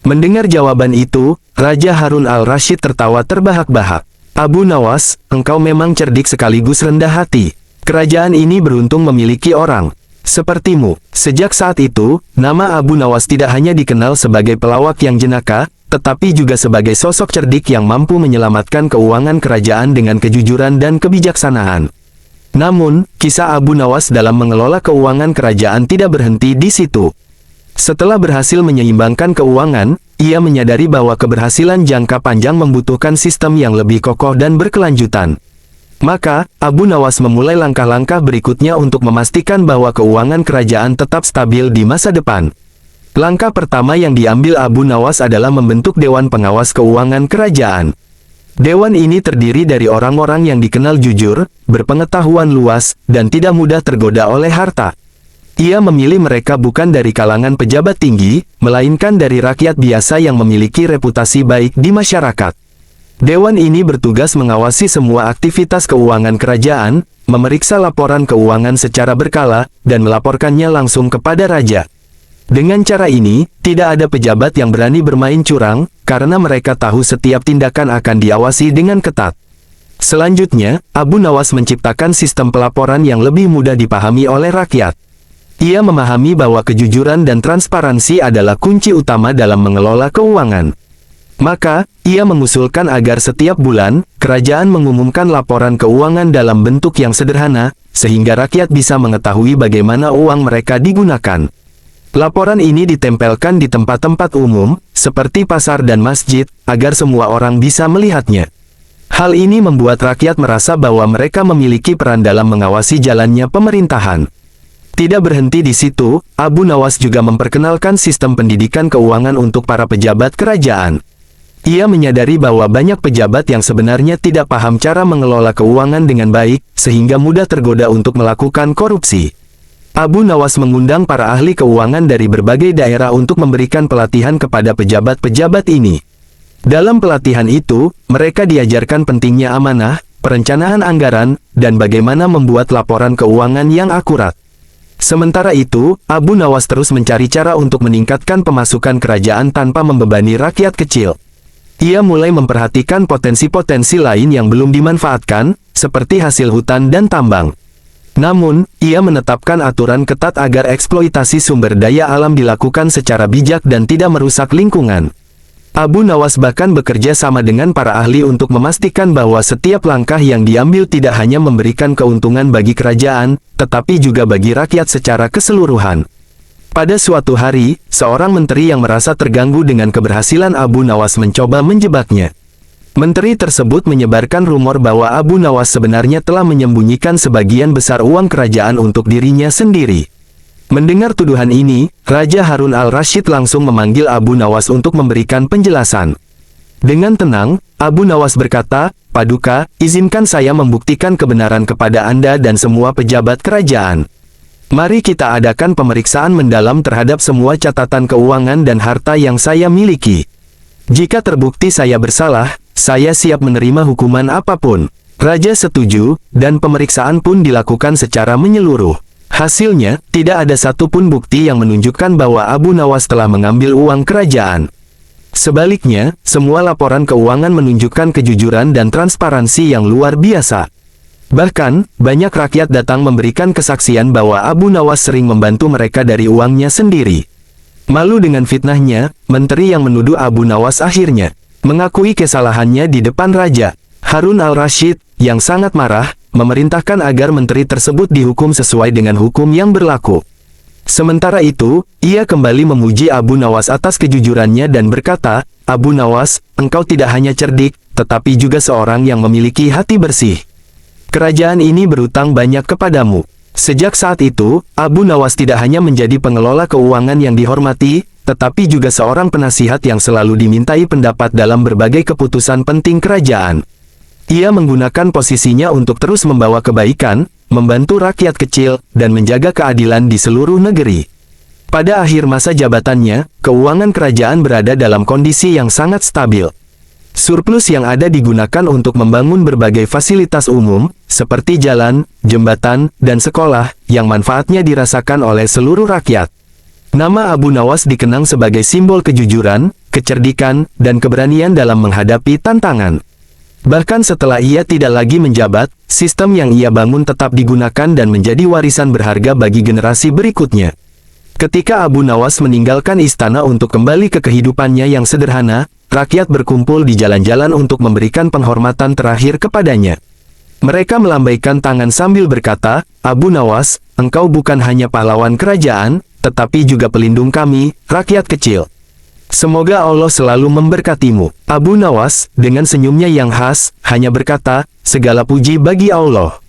Mendengar jawaban itu, Raja Harun al-Rashid tertawa terbahak-bahak. Abu Nawas, engkau memang cerdik sekaligus rendah hati. Kerajaan ini beruntung memiliki orang sepertimu. Sejak saat itu, nama Abu Nawas tidak hanya dikenal sebagai pelawak yang jenaka, tetapi juga sebagai sosok cerdik yang mampu menyelamatkan keuangan kerajaan dengan kejujuran dan kebijaksanaan. Namun, kisah Abu Nawas dalam mengelola keuangan kerajaan tidak berhenti di situ. Setelah berhasil menyeimbangkan keuangan, ia menyadari bahwa keberhasilan jangka panjang membutuhkan sistem yang lebih kokoh dan berkelanjutan. Maka, Abu Nawas memulai langkah-langkah berikutnya untuk memastikan bahwa keuangan kerajaan tetap stabil di masa depan. Langkah pertama yang diambil Abu Nawas adalah membentuk Dewan Pengawas Keuangan Kerajaan. Dewan ini terdiri dari orang-orang yang dikenal jujur, berpengetahuan luas, dan tidak mudah tergoda oleh harta. Ia memilih mereka bukan dari kalangan pejabat tinggi, melainkan dari rakyat biasa yang memiliki reputasi baik di masyarakat. Dewan ini bertugas mengawasi semua aktivitas keuangan kerajaan, memeriksa laporan keuangan secara berkala, dan melaporkannya langsung kepada raja. Dengan cara ini, tidak ada pejabat yang berani bermain curang, karena mereka tahu setiap tindakan akan diawasi dengan ketat. Selanjutnya, Abu Nawas menciptakan sistem pelaporan yang lebih mudah dipahami oleh rakyat. Ia memahami bahwa kejujuran dan transparansi adalah kunci utama dalam mengelola keuangan. Maka, ia mengusulkan agar setiap bulan, kerajaan mengumumkan laporan keuangan dalam bentuk yang sederhana, sehingga rakyat bisa mengetahui bagaimana uang mereka digunakan. Laporan ini ditempelkan di tempat-tempat umum, seperti pasar dan masjid, agar semua orang bisa melihatnya. Hal ini membuat rakyat merasa bahwa mereka memiliki peran dalam mengawasi jalannya pemerintahan. Tidak berhenti di situ, Abu Nawas juga memperkenalkan sistem pendidikan keuangan untuk para pejabat kerajaan. Ia menyadari bahwa banyak pejabat yang sebenarnya tidak paham cara mengelola keuangan dengan baik, sehingga mudah tergoda untuk melakukan korupsi. Abu Nawas mengundang para ahli keuangan dari berbagai daerah untuk memberikan pelatihan kepada pejabat-pejabat ini. Dalam pelatihan itu, mereka diajarkan pentingnya amanah, perencanaan anggaran, dan bagaimana membuat laporan keuangan yang akurat. Sementara itu, Abu Nawas terus mencari cara untuk meningkatkan pemasukan kerajaan tanpa membebani rakyat kecil. Ia mulai memperhatikan potensi-potensi lain yang belum dimanfaatkan, seperti hasil hutan dan tambang. Namun, ia menetapkan aturan ketat agar eksploitasi sumber daya alam dilakukan secara bijak dan tidak merusak lingkungan. Abu Nawas bahkan bekerja sama dengan para ahli untuk memastikan bahwa setiap langkah yang diambil tidak hanya memberikan keuntungan bagi kerajaan, tetapi juga bagi rakyat secara keseluruhan. Pada suatu hari, seorang menteri yang merasa terganggu dengan keberhasilan Abu Nawas mencoba menjebaknya. Menteri tersebut menyebarkan rumor bahwa Abu Nawas sebenarnya telah menyembunyikan sebagian besar uang kerajaan untuk dirinya sendiri. Mendengar tuduhan ini, Raja Harun al-Rashid langsung memanggil Abu Nawas untuk memberikan penjelasan. Dengan tenang, Abu Nawas berkata, Paduka, izinkan saya membuktikan kebenaran kepada Anda dan semua pejabat kerajaan. Mari kita adakan pemeriksaan mendalam terhadap semua catatan keuangan dan harta yang saya miliki. Jika terbukti saya bersalah, saya siap menerima hukuman apapun. Raja setuju, dan pemeriksaan pun dilakukan secara menyeluruh. Hasilnya, tidak ada satupun bukti yang menunjukkan bahwa Abu Nawas telah mengambil uang kerajaan. Sebaliknya, semua laporan keuangan menunjukkan kejujuran dan transparansi yang luar biasa. Bahkan, banyak rakyat datang memberikan kesaksian bahwa Abu Nawas sering membantu mereka dari uangnya sendiri. Malu dengan fitnahnya, menteri yang menuduh Abu Nawas akhirnya mengakui kesalahannya di depan Raja. Harun al-Rashid, yang sangat marah, memerintahkan agar menteri tersebut dihukum sesuai dengan hukum yang berlaku. Sementara itu, ia kembali memuji Abu Nawas atas kejujurannya dan berkata, "Abu Nawas, engkau tidak hanya cerdik, tetapi juga seorang yang memiliki hati bersih. Kerajaan ini berutang banyak kepadamu." Sejak saat itu, Abu Nawas tidak hanya menjadi pengelola keuangan yang dihormati, tetapi juga seorang penasihat yang selalu dimintai pendapat dalam berbagai keputusan penting kerajaan. Ia menggunakan posisinya untuk terus membawa kebaikan, membantu rakyat kecil, dan menjaga keadilan di seluruh negeri. Pada akhir masa jabatannya, keuangan kerajaan berada dalam kondisi yang sangat stabil. Surplus yang ada digunakan untuk membangun berbagai fasilitas umum, seperti jalan, jembatan, dan sekolah, yang manfaatnya dirasakan oleh seluruh rakyat. Nama Abu Nawas dikenang sebagai simbol kejujuran, kecerdikan, dan keberanian dalam menghadapi tantangan. Bahkan setelah ia tidak lagi menjabat, sistem yang ia bangun tetap digunakan dan menjadi warisan berharga bagi generasi berikutnya. Ketika Abu Nawas meninggalkan istana untuk kembali ke kehidupannya yang sederhana, rakyat berkumpul di jalan-jalan untuk memberikan penghormatan terakhir kepadanya. Mereka melambaikan tangan sambil berkata, "Abu Nawas, engkau bukan hanya pahlawan kerajaan, tetapi juga pelindung kami, rakyat kecil. Semoga Allah selalu memberkatimu." Abu Nawas, dengan senyumnya yang khas, hanya berkata, "Segala puji bagi Allah.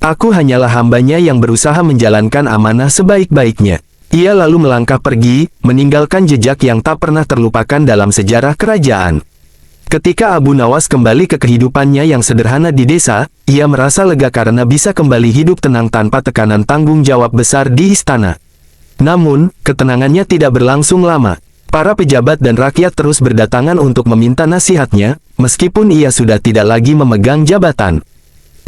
Aku hanyalah hambanya yang berusaha menjalankan amanah sebaik-baiknya." Ia lalu melangkah pergi, meninggalkan jejak yang tak pernah terlupakan dalam sejarah kerajaan. Ketika Abu Nawas kembali ke kehidupannya yang sederhana di desa, ia merasa lega karena bisa kembali hidup tenang tanpa tekanan tanggung jawab besar di istana. Namun, ketenangannya tidak berlangsung lama. Para pejabat dan rakyat terus berdatangan untuk meminta nasihatnya, meskipun ia sudah tidak lagi memegang jabatan.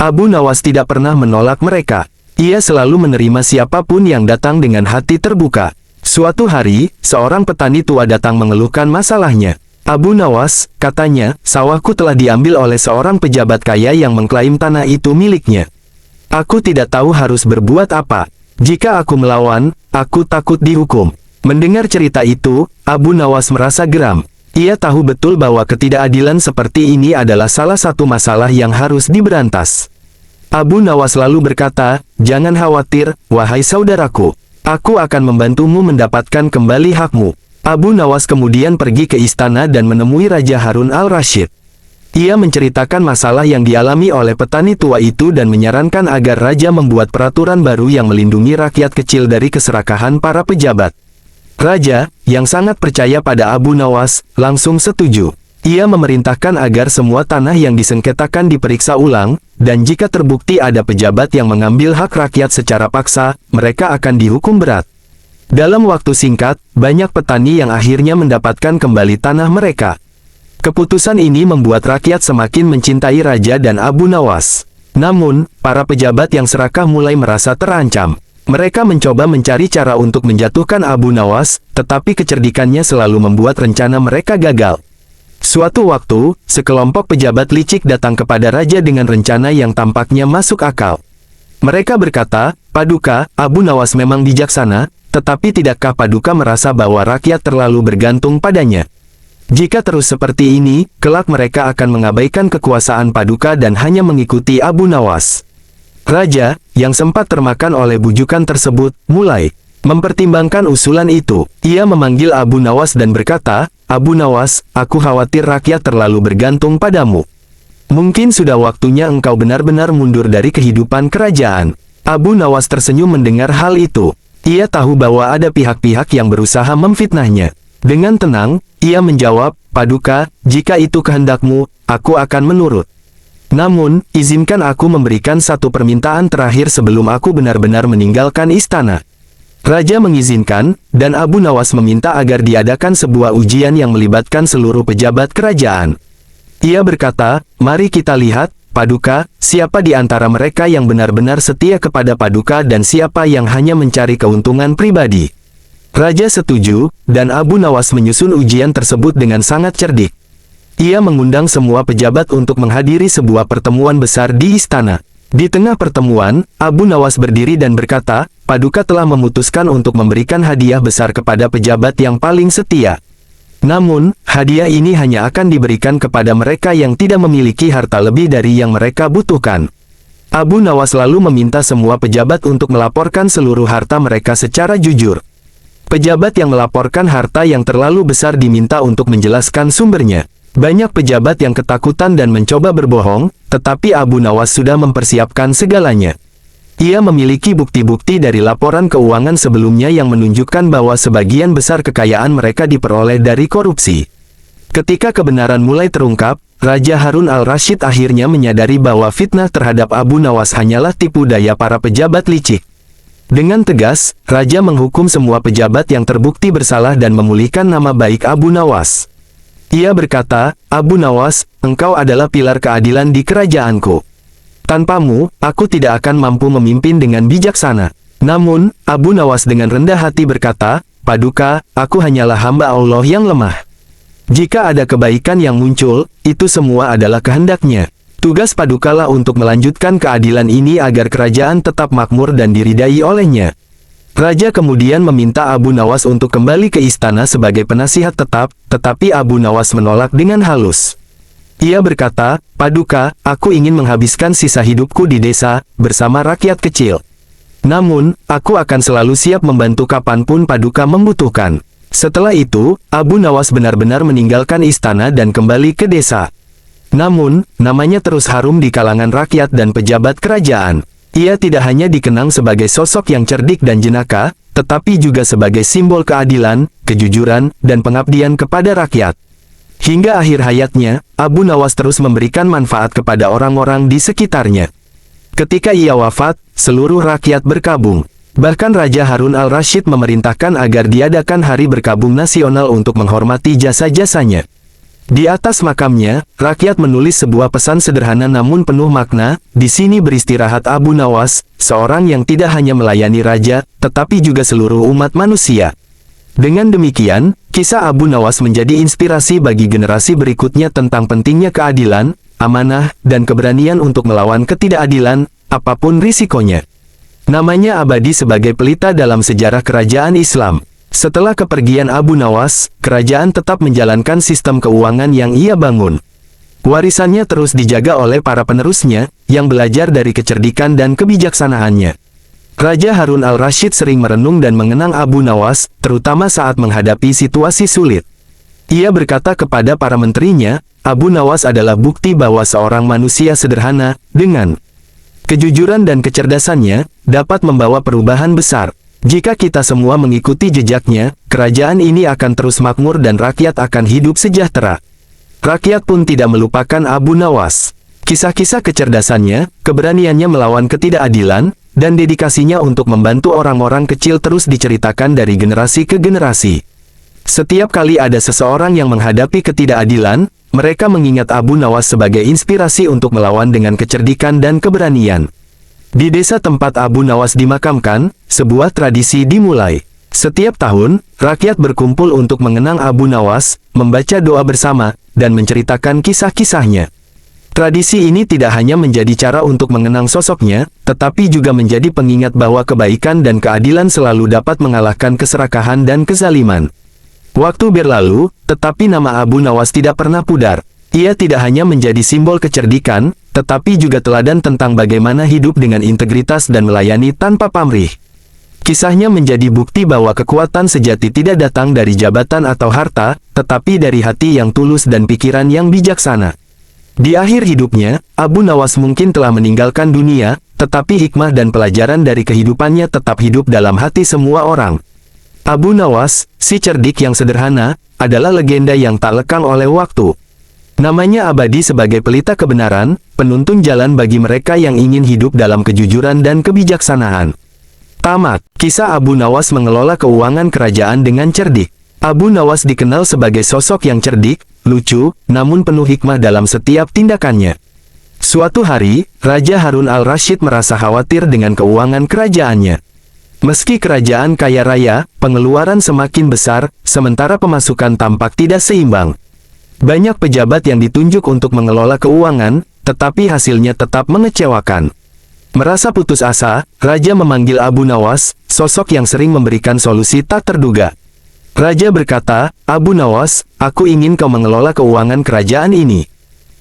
Abu Nawas tidak pernah menolak mereka. Ia selalu menerima siapapun yang datang dengan hati terbuka. Suatu hari, seorang petani tua datang mengeluhkan masalahnya. "Abu Nawas," katanya, "sawahku telah diambil oleh seorang pejabat kaya yang mengklaim tanah itu miliknya. Aku tidak tahu harus berbuat apa. Jika aku melawan, aku takut dihukum." Mendengar cerita itu, Abu Nawas merasa geram. Ia tahu betul bahwa ketidakadilan seperti ini adalah salah satu masalah yang harus diberantas. Abu Nawas lalu berkata, "Jangan khawatir, wahai saudaraku. Aku akan membantumu mendapatkan kembali hakmu." Abu Nawas kemudian pergi ke istana dan menemui Raja Harun al-Rashid. Ia menceritakan masalah yang dialami oleh petani tua itu dan menyarankan agar Raja membuat peraturan baru yang melindungi rakyat kecil dari keserakahan para pejabat. Raja, yang sangat percaya pada Abu Nawas, langsung setuju. Ia memerintahkan agar semua tanah yang disengketakan diperiksa ulang, dan jika terbukti ada pejabat yang mengambil hak rakyat secara paksa, mereka akan dihukum berat. Dalam waktu singkat, banyak petani yang akhirnya mendapatkan kembali tanah mereka. Keputusan ini membuat rakyat semakin mencintai Raja dan Abu Nawas. Namun, para pejabat yang serakah mulai merasa terancam. Mereka mencoba mencari cara untuk menjatuhkan Abu Nawas, tetapi kecerdikannya selalu membuat rencana mereka gagal. Suatu waktu, sekelompok pejabat licik datang kepada Raja dengan rencana yang tampaknya masuk akal. Mereka berkata, "Paduka, Abu Nawas memang bijaksana, tetapi tidakkah Paduka merasa bahwa rakyat terlalu bergantung padanya? Jika terus seperti ini, kelak mereka akan mengabaikan kekuasaan Paduka dan hanya mengikuti Abu Nawas." Raja, yang sempat termakan oleh bujukan tersebut, mulai mempertimbangkan usulan itu. Ia memanggil Abu Nawas dan berkata, "Abu Nawas, aku khawatir rakyat terlalu bergantung padamu. Mungkin sudah waktunya engkau benar-benar mundur dari kehidupan kerajaan." Abu Nawas tersenyum mendengar hal itu. Ia tahu bahwa ada pihak-pihak yang berusaha memfitnahnya. Dengan tenang, ia menjawab, "Paduka, jika itu kehendakmu, aku akan menurut. Namun, izinkan aku memberikan satu permintaan terakhir sebelum aku benar-benar meninggalkan istana." Raja mengizinkan, dan Abu Nawas meminta agar diadakan sebuah ujian yang melibatkan seluruh pejabat kerajaan. Ia berkata, "Mari kita lihat, Paduka, siapa di antara mereka yang benar-benar setia kepada Paduka dan siapa yang hanya mencari keuntungan pribadi." Raja setuju, dan Abu Nawas menyusun ujian tersebut dengan sangat cerdik. Ia mengundang semua pejabat untuk menghadiri sebuah pertemuan besar di istana. Di tengah pertemuan, Abu Nawas berdiri dan berkata, Paduka telah memutuskan untuk memberikan hadiah besar kepada pejabat yang paling setia. Namun, hadiah ini hanya akan diberikan kepada mereka yang tidak memiliki harta lebih dari yang mereka butuhkan. Abu Nawas lalu meminta semua pejabat untuk melaporkan seluruh harta mereka secara jujur. Pejabat yang melaporkan harta yang terlalu besar diminta untuk menjelaskan sumbernya. Banyak pejabat yang ketakutan dan mencoba berbohong, tetapi Abu Nawas sudah mempersiapkan segalanya. Ia memiliki bukti-bukti dari laporan keuangan sebelumnya yang menunjukkan bahwa sebagian besar kekayaan mereka diperoleh dari korupsi. Ketika kebenaran mulai terungkap, Raja Harun al-Rashid akhirnya menyadari bahwa fitnah terhadap Abu Nawas hanyalah tipu daya para pejabat licik. Dengan tegas, Raja menghukum semua pejabat yang terbukti bersalah dan memulihkan nama baik Abu Nawas. Ia berkata, Abu Nawas, engkau adalah pilar keadilan di kerajaanku. Tanpamu, aku tidak akan mampu memimpin dengan bijaksana. Namun, Abu Nawas dengan rendah hati berkata, Paduka, aku hanyalah hamba Allah yang lemah. Jika ada kebaikan yang muncul, itu semua adalah kehendaknya. Tugas Padukalah untuk melanjutkan keadilan ini agar kerajaan tetap makmur dan diridai olehnya. Raja kemudian meminta Abu Nawas untuk kembali ke istana sebagai penasihat tetap, tetapi Abu Nawas menolak dengan halus. Ia berkata, Paduka, aku ingin menghabiskan sisa hidupku di desa, bersama rakyat kecil. Namun, aku akan selalu siap membantu kapanpun Paduka membutuhkan. Setelah itu, Abu Nawas benar-benar meninggalkan istana dan kembali ke desa. Namun, namanya terus harum di kalangan rakyat dan pejabat kerajaan. Ia tidak hanya dikenang sebagai sosok yang cerdik dan jenaka, tetapi juga sebagai simbol keadilan, kejujuran, dan pengabdian kepada rakyat. Hingga akhir hayatnya, Abu Nawas terus memberikan manfaat kepada orang-orang di sekitarnya. Ketika ia wafat, seluruh rakyat berkabung. Bahkan Raja Harun al-Rashid memerintahkan agar diadakan hari berkabung nasional untuk menghormati jasa-jasanya. Di atas makamnya, rakyat menulis sebuah pesan sederhana namun penuh makna, di sini beristirahat Abu Nawas, seorang yang tidak hanya melayani raja, tetapi juga seluruh umat manusia. Dengan demikian, kisah Abu Nawas menjadi inspirasi bagi generasi berikutnya tentang pentingnya keadilan, amanah, dan keberanian untuk melawan ketidakadilan, apapun risikonya. Namanya abadi sebagai pelita dalam sejarah kerajaan Islam. Setelah kepergian Abu Nawas, kerajaan tetap menjalankan sistem keuangan yang ia bangun. Warisannya terus dijaga oleh para penerusnya, yang belajar dari kecerdikan dan kebijaksanaannya. Raja Harun al-Rashid sering merenung dan mengenang Abu Nawas, terutama saat menghadapi situasi sulit. Ia berkata kepada para menterinya, Abu Nawas adalah bukti bahwa seorang manusia sederhana, dengan kejujuran dan kecerdasannya, dapat membawa perubahan besar. Jika kita semua mengikuti jejaknya, kerajaan ini akan terus makmur dan rakyat akan hidup sejahtera. Rakyat pun tidak melupakan Abu Nawas. Kisah-kisah kecerdasannya, keberaniannya melawan ketidakadilan, dan dedikasinya untuk membantu orang-orang kecil terus diceritakan dari generasi ke generasi. Setiap kali ada seseorang yang menghadapi ketidakadilan, mereka mengingat Abu Nawas sebagai inspirasi untuk melawan dengan kecerdikan dan keberanian. Di desa tempat Abu Nawas dimakamkan, sebuah tradisi dimulai. Setiap tahun, rakyat berkumpul untuk mengenang Abu Nawas, membaca doa bersama, dan menceritakan kisah-kisahnya. Tradisi ini tidak hanya menjadi cara untuk mengenang sosoknya, tetapi juga menjadi pengingat bahwa kebaikan dan keadilan selalu dapat mengalahkan keserakahan dan kezaliman. Waktu berlalu, tetapi nama Abu Nawas tidak pernah pudar. Ia tidak hanya menjadi simbol kecerdikan, tetapi juga teladan tentang bagaimana hidup dengan integritas dan melayani tanpa pamrih. Kisahnya menjadi bukti bahwa kekuatan sejati tidak datang dari jabatan atau harta, tetapi dari hati yang tulus dan pikiran yang bijaksana. Di akhir hidupnya, Abu Nawas mungkin telah meninggalkan dunia, tetapi hikmah dan pelajaran dari kehidupannya tetap hidup dalam hati semua orang. Abu Nawas, si cerdik yang sederhana, adalah legenda yang tak lekang oleh waktu. Namanya abadi sebagai pelita kebenaran, penuntun jalan bagi mereka yang ingin hidup dalam kejujuran dan kebijaksanaan. Tamat. Kisah Abu Nawas mengelola keuangan kerajaan dengan cerdik. Abu Nawas dikenal sebagai sosok yang cerdik, lucu, namun penuh hikmah dalam setiap tindakannya. Suatu hari, Raja Harun al-Rashid merasa khawatir dengan keuangan kerajaannya. Meski kerajaan kaya raya, pengeluaran semakin besar, sementara pemasukan tampak tidak seimbang. Banyak pejabat yang ditunjuk untuk mengelola keuangan, tetapi hasilnya tetap mengecewakan. Merasa putus asa, Raja memanggil Abu Nawas, sosok yang sering memberikan solusi tak terduga. Raja berkata, "Abu Nawas, aku ingin kau mengelola keuangan kerajaan ini.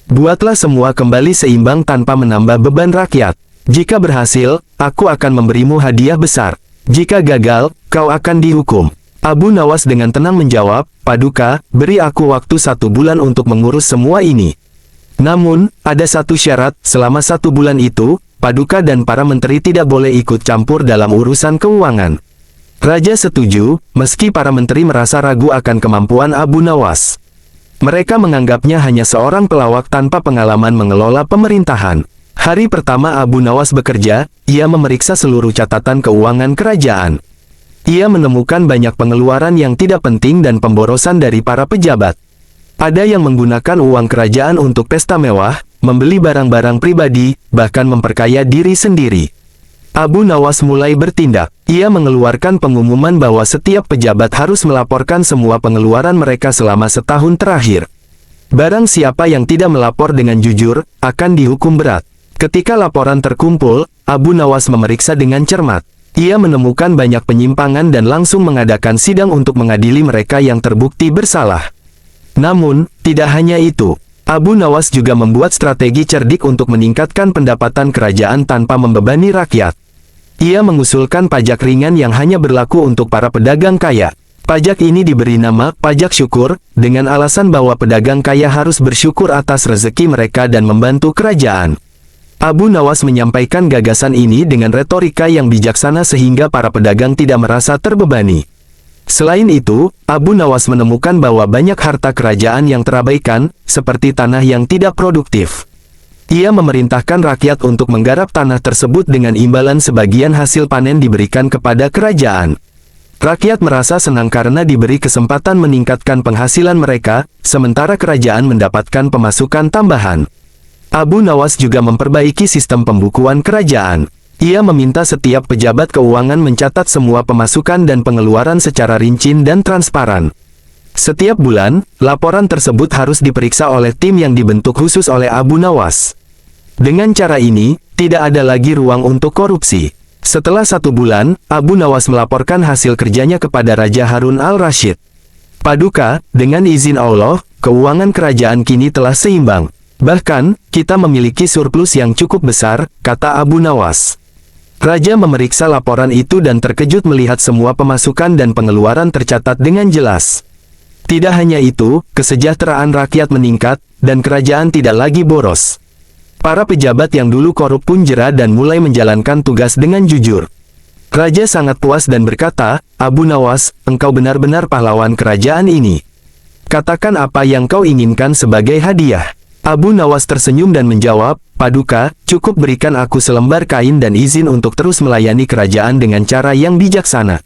Buatlah semua kembali seimbang tanpa menambah beban rakyat. Jika berhasil, aku akan memberimu hadiah besar. Jika gagal, kau akan dihukum." Abu Nawas dengan tenang menjawab, "Paduka, beri aku waktu 1 bulan untuk mengurus semua ini. Namun, ada satu syarat, selama 1 bulan itu, Paduka dan para menteri tidak boleh ikut campur dalam urusan keuangan." Raja setuju, meski para menteri merasa ragu akan kemampuan Abu Nawas. Mereka menganggapnya hanya seorang pelawak tanpa pengalaman mengelola pemerintahan. Hari pertama Abu Nawas bekerja, ia memeriksa seluruh catatan keuangan kerajaan. Ia menemukan banyak pengeluaran yang tidak penting dan pemborosan dari para pejabat. Ada yang menggunakan uang kerajaan untuk pesta mewah, membeli barang-barang pribadi, bahkan memperkaya diri sendiri. Abu Nawas mulai bertindak. Ia mengeluarkan pengumuman bahwa setiap pejabat harus melaporkan semua pengeluaran mereka selama setahun terakhir. Barang siapa yang tidak melapor dengan jujur, akan dihukum berat. Ketika laporan terkumpul, Abu Nawas memeriksa dengan cermat. Ia menemukan banyak penyimpangan dan langsung mengadakan sidang untuk mengadili mereka yang terbukti bersalah. Namun, tidak hanya itu. Abu Nawas juga membuat strategi cerdik untuk meningkatkan pendapatan kerajaan tanpa membebani rakyat. Ia mengusulkan pajak ringan yang hanya berlaku untuk para pedagang kaya. Pajak ini diberi nama pajak syukur, dengan alasan bahwa pedagang kaya harus bersyukur atas rezeki mereka dan membantu kerajaan. Abu Nawas menyampaikan gagasan ini dengan retorika yang bijaksana sehingga para pedagang tidak merasa terbebani. Selain itu, Abu Nawas menemukan bahwa banyak harta kerajaan yang terabaikan, seperti tanah yang tidak produktif. Ia memerintahkan rakyat untuk menggarap tanah tersebut dengan imbalan sebagian hasil panen diberikan kepada kerajaan. Rakyat merasa senang karena diberi kesempatan meningkatkan penghasilan mereka, sementara kerajaan mendapatkan pemasukan tambahan. Abu Nawas juga memperbaiki sistem pembukuan kerajaan. Ia meminta setiap pejabat keuangan mencatat semua pemasukan dan pengeluaran secara rinci dan transparan. Setiap bulan, laporan tersebut harus diperiksa oleh tim yang dibentuk khusus oleh Abu Nawas. Dengan cara ini, tidak ada lagi ruang untuk korupsi. Setelah 1 bulan, Abu Nawas melaporkan hasil kerjanya kepada Raja Harun al-Rashid. "Paduka, dengan izin Allah, keuangan kerajaan kini telah seimbang. Bahkan, kita memiliki surplus yang cukup besar," kata Abu Nawas. Raja memeriksa laporan itu dan terkejut melihat semua pemasukan dan pengeluaran tercatat dengan jelas. Tidak hanya itu, kesejahteraan rakyat meningkat, dan kerajaan tidak lagi boros. Para pejabat yang dulu korup pun jera dan mulai menjalankan tugas dengan jujur. Raja sangat puas dan berkata, "Abu Nawas, engkau benar-benar pahlawan kerajaan ini. Katakan apa yang kau inginkan sebagai hadiah." Abu Nawas tersenyum dan menjawab, "Paduka, cukup berikan aku selembar kain dan izin untuk terus melayani kerajaan dengan cara yang bijaksana."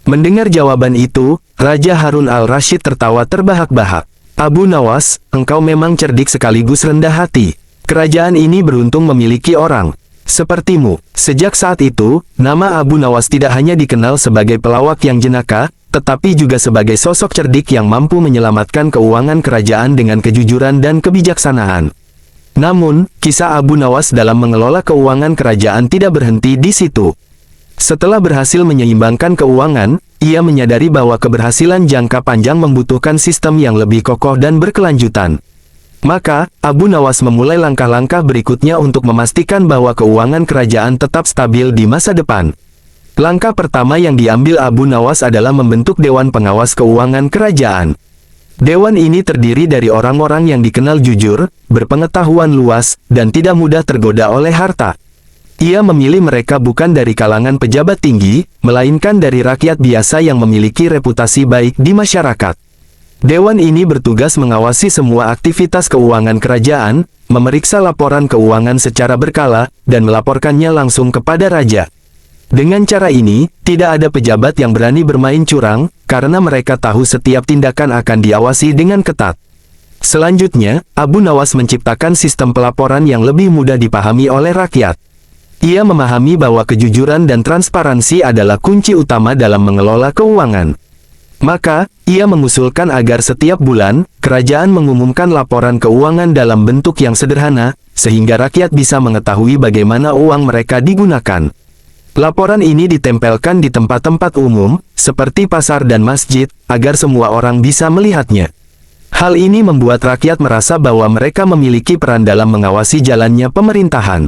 Mendengar jawaban itu, Raja Harun al-Rashid tertawa terbahak-bahak. "Abu Nawas, engkau memang cerdik sekaligus rendah hati. Kerajaan ini beruntung memiliki orang sepertimu." Sejak saat itu, nama Abu Nawas tidak hanya dikenal sebagai pelawak yang jenaka, tetapi juga sebagai sosok cerdik yang mampu menyelamatkan keuangan kerajaan dengan kejujuran dan kebijaksanaan. Namun, kisah Abu Nawas dalam mengelola keuangan kerajaan tidak berhenti di situ. Setelah berhasil menyeimbangkan keuangan, ia menyadari bahwa keberhasilan jangka panjang membutuhkan sistem yang lebih kokoh dan berkelanjutan. Maka, Abu Nawas memulai langkah-langkah berikutnya untuk memastikan bahwa keuangan kerajaan tetap stabil di masa depan. Langkah pertama yang diambil Abu Nawas adalah membentuk Dewan Pengawas Keuangan Kerajaan. Dewan ini terdiri dari orang-orang yang dikenal jujur, berpengetahuan luas, dan tidak mudah tergoda oleh harta. Ia memilih mereka bukan dari kalangan pejabat tinggi, melainkan dari rakyat biasa yang memiliki reputasi baik di masyarakat. Dewan ini bertugas mengawasi semua aktivitas keuangan kerajaan, memeriksa laporan keuangan secara berkala, dan melaporkannya langsung kepada raja. Dengan cara ini, tidak ada pejabat yang berani bermain curang, karena mereka tahu setiap tindakan akan diawasi dengan ketat. Selanjutnya, Abu Nawas menciptakan sistem pelaporan yang lebih mudah dipahami oleh rakyat. Ia memahami bahwa kejujuran dan transparansi adalah kunci utama dalam mengelola keuangan. Maka, ia mengusulkan agar setiap bulan, kerajaan mengumumkan laporan keuangan dalam bentuk yang sederhana, sehingga rakyat bisa mengetahui bagaimana uang mereka digunakan. Laporan ini ditempelkan di tempat-tempat umum, seperti pasar dan masjid, agar semua orang bisa melihatnya. Hal ini membuat rakyat merasa bahwa mereka memiliki peran dalam mengawasi jalannya pemerintahan.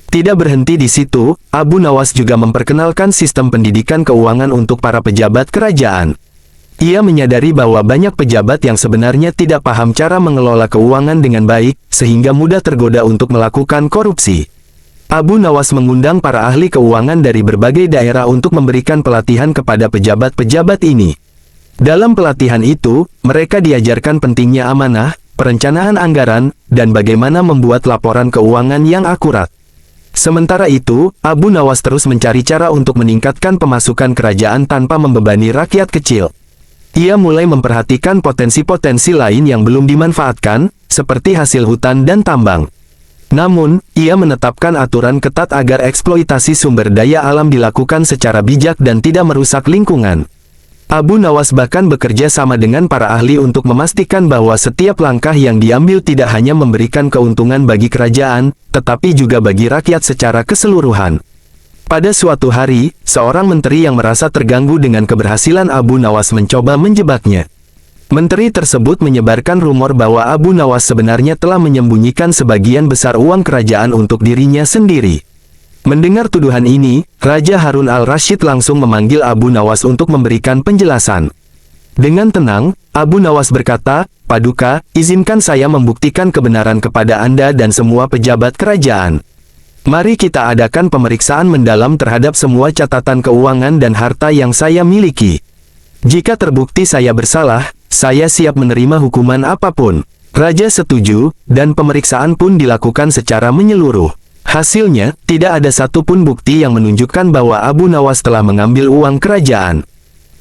Tidak berhenti di situ, Abu Nawas juga memperkenalkan sistem pendidikan keuangan untuk para pejabat kerajaan. Ia menyadari bahwa banyak pejabat yang sebenarnya tidak paham cara mengelola keuangan dengan baik, sehingga mudah tergoda untuk melakukan korupsi. Abu Nawas mengundang para ahli keuangan dari berbagai daerah untuk memberikan pelatihan kepada pejabat-pejabat ini. Dalam pelatihan itu, mereka diajarkan pentingnya amanah, perencanaan anggaran, dan bagaimana membuat laporan keuangan yang akurat. Sementara itu, Abu Nawas terus mencari cara untuk meningkatkan pemasukan kerajaan tanpa membebani rakyat kecil. Ia mulai memperhatikan potensi-potensi lain yang belum dimanfaatkan, seperti hasil hutan dan tambang. Namun, ia menetapkan aturan ketat agar eksploitasi sumber daya alam dilakukan secara bijak dan tidak merusak lingkungan. Abu Nawas bahkan bekerja sama dengan para ahli untuk memastikan bahwa setiap langkah yang diambil tidak hanya memberikan keuntungan bagi kerajaan, tetapi juga bagi rakyat secara keseluruhan. Pada suatu hari, seorang menteri yang merasa terganggu dengan keberhasilan Abu Nawas mencoba menjebaknya. Menteri tersebut menyebarkan rumor bahwa Abu Nawas sebenarnya telah menyembunyikan sebagian besar uang kerajaan untuk dirinya sendiri. Mendengar tuduhan ini, Raja Harun al-Rashid langsung memanggil Abu Nawas untuk memberikan penjelasan. Dengan tenang, Abu Nawas berkata, "Paduka, izinkan saya membuktikan kebenaran kepada Anda dan semua pejabat kerajaan. Mari kita adakan pemeriksaan mendalam terhadap semua catatan keuangan dan harta yang saya miliki. Jika terbukti saya bersalah, saya siap menerima hukuman apapun." Raja setuju, dan pemeriksaan pun dilakukan secara menyeluruh. Hasilnya, tidak ada satupun bukti yang menunjukkan bahwa Abu Nawas telah mengambil uang kerajaan.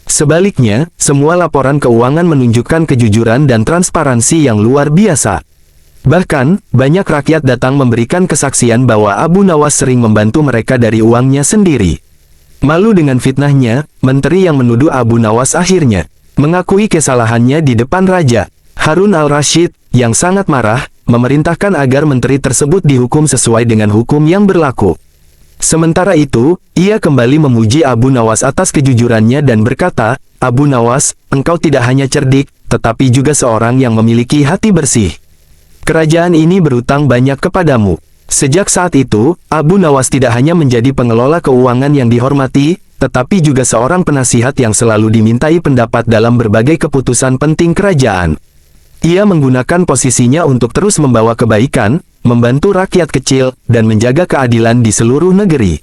Sebaliknya, semua laporan keuangan menunjukkan kejujuran dan transparansi yang luar biasa. Bahkan, banyak rakyat datang memberikan kesaksian bahwa Abu Nawas sering membantu mereka dari uangnya sendiri. Malu dengan fitnahnya, menteri yang menuduh Abu Nawas akhirnya mengakui kesalahannya di depan Raja. Harun al-Rashid, yang sangat marah, memerintahkan agar menteri tersebut dihukum sesuai dengan hukum yang berlaku. Sementara itu, ia kembali memuji Abu Nawas atas kejujurannya dan berkata, "Abu Nawas, engkau tidak hanya cerdik, tetapi juga seorang yang memiliki hati bersih. Kerajaan ini berutang banyak kepadamu." Sejak saat itu, Abu Nawas tidak hanya menjadi pengelola keuangan yang dihormati, tetapi juga seorang penasihat yang selalu dimintai pendapat dalam berbagai keputusan penting kerajaan. Ia menggunakan posisinya untuk terus membawa kebaikan, membantu rakyat kecil, dan menjaga keadilan di seluruh negeri.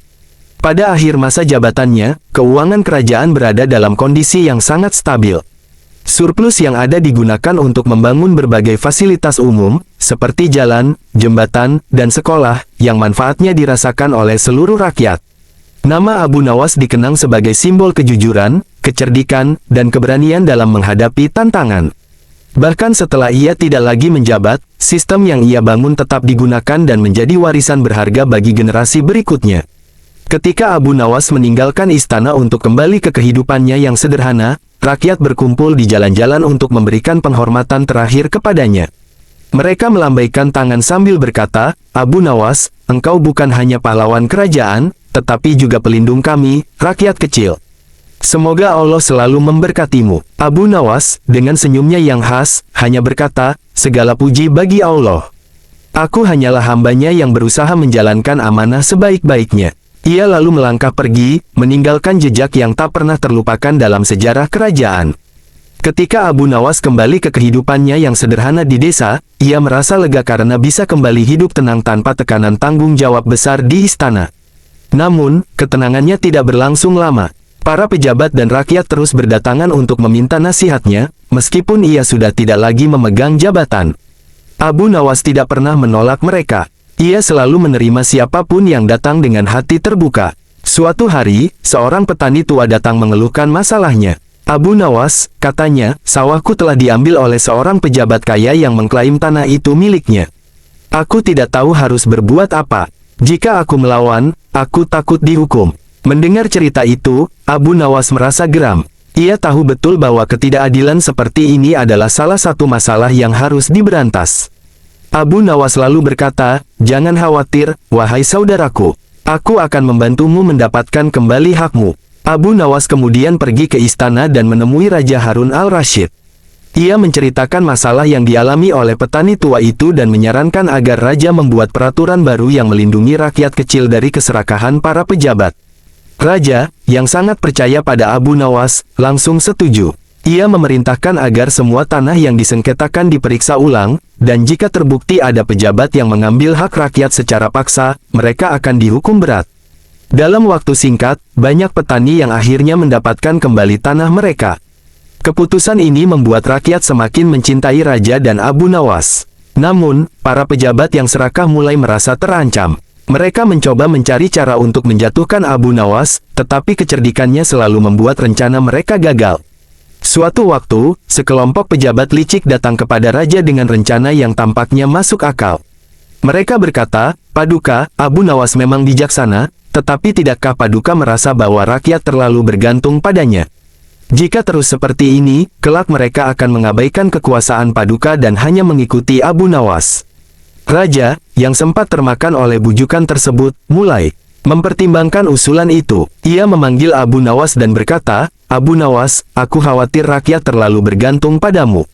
Pada akhir masa jabatannya, keuangan kerajaan berada dalam kondisi yang sangat stabil. Surplus yang ada digunakan untuk membangun berbagai fasilitas umum, seperti jalan, jembatan, dan sekolah, yang manfaatnya dirasakan oleh seluruh rakyat. Nama Abu Nawas dikenang sebagai simbol kejujuran, kecerdikan, dan keberanian dalam menghadapi tantangan. Bahkan setelah ia tidak lagi menjabat, sistem yang ia bangun tetap digunakan dan menjadi warisan berharga bagi generasi berikutnya. Ketika Abu Nawas meninggalkan istana untuk kembali ke kehidupannya yang sederhana, rakyat berkumpul di jalan-jalan untuk memberikan penghormatan terakhir kepadanya. Mereka melambaikan tangan sambil berkata, "Abu Nawas, engkau bukan hanya pahlawan kerajaan, tetapi juga pelindung kami, rakyat kecil. Semoga Allah selalu memberkatimu." Abu Nawas, dengan senyumnya yang khas, hanya berkata, "Segala puji bagi Allah. Aku hanyalah hambanya yang berusaha menjalankan amanah sebaik-baiknya." Ia lalu melangkah pergi, meninggalkan jejak yang tak pernah terlupakan dalam sejarah kerajaan. Ketika Abu Nawas kembali ke kehidupannya yang sederhana di desa, ia merasa lega karena bisa kembali hidup tenang tanpa tekanan tanggung jawab besar di istana. Namun, ketenangannya tidak berlangsung lama. Para pejabat dan rakyat terus berdatangan untuk meminta nasihatnya, meskipun ia sudah tidak lagi memegang jabatan. Abu Nawas tidak pernah menolak mereka. Ia selalu menerima siapapun yang datang dengan hati terbuka. Suatu hari, seorang petani tua datang mengeluhkan masalahnya. "Abu Nawas," katanya, "sawahku telah diambil oleh seorang pejabat kaya yang mengklaim tanah itu miliknya. Aku tidak tahu harus berbuat apa. Jika aku melawan, aku takut dihukum." Mendengar cerita itu, Abu Nawas merasa geram. Ia tahu betul bahwa ketidakadilan seperti ini adalah salah satu masalah yang harus diberantas. Abu Nawas lalu berkata, "Jangan khawatir, wahai saudaraku. Aku akan membantumu mendapatkan kembali hakmu." Abu Nawas kemudian pergi ke istana dan menemui Raja Harun al-Rasyid. Ia menceritakan masalah yang dialami oleh petani tua itu dan menyarankan agar raja membuat peraturan baru yang melindungi rakyat kecil dari keserakahan para pejabat. Raja, yang sangat percaya pada Abu Nawas, langsung setuju. Ia memerintahkan agar semua tanah yang disengketakan diperiksa ulang, dan jika terbukti ada pejabat yang mengambil hak rakyat secara paksa, mereka akan dihukum berat. Dalam waktu singkat, banyak petani yang akhirnya mendapatkan kembali tanah mereka. Keputusan ini membuat rakyat semakin mencintai raja dan Abu Nawas. Namun, para pejabat yang serakah mulai merasa terancam. Mereka mencoba mencari cara untuk menjatuhkan Abu Nawas, tetapi kecerdikannya selalu membuat rencana mereka gagal. Suatu waktu, sekelompok pejabat licik datang kepada raja dengan rencana yang tampaknya masuk akal. Mereka berkata, "Paduka, Abu Nawas memang bijaksana, tetapi tidakkah Paduka merasa bahwa rakyat terlalu bergantung padanya? Jika terus seperti ini, kelak mereka akan mengabaikan kekuasaan Paduka dan hanya mengikuti Abu Nawas." Raja, yang sempat termakan oleh bujukan tersebut, mulai mempertimbangkan usulan itu. Ia memanggil Abu Nawas dan berkata, "Abu Nawas, aku khawatir rakyat terlalu bergantung padamu.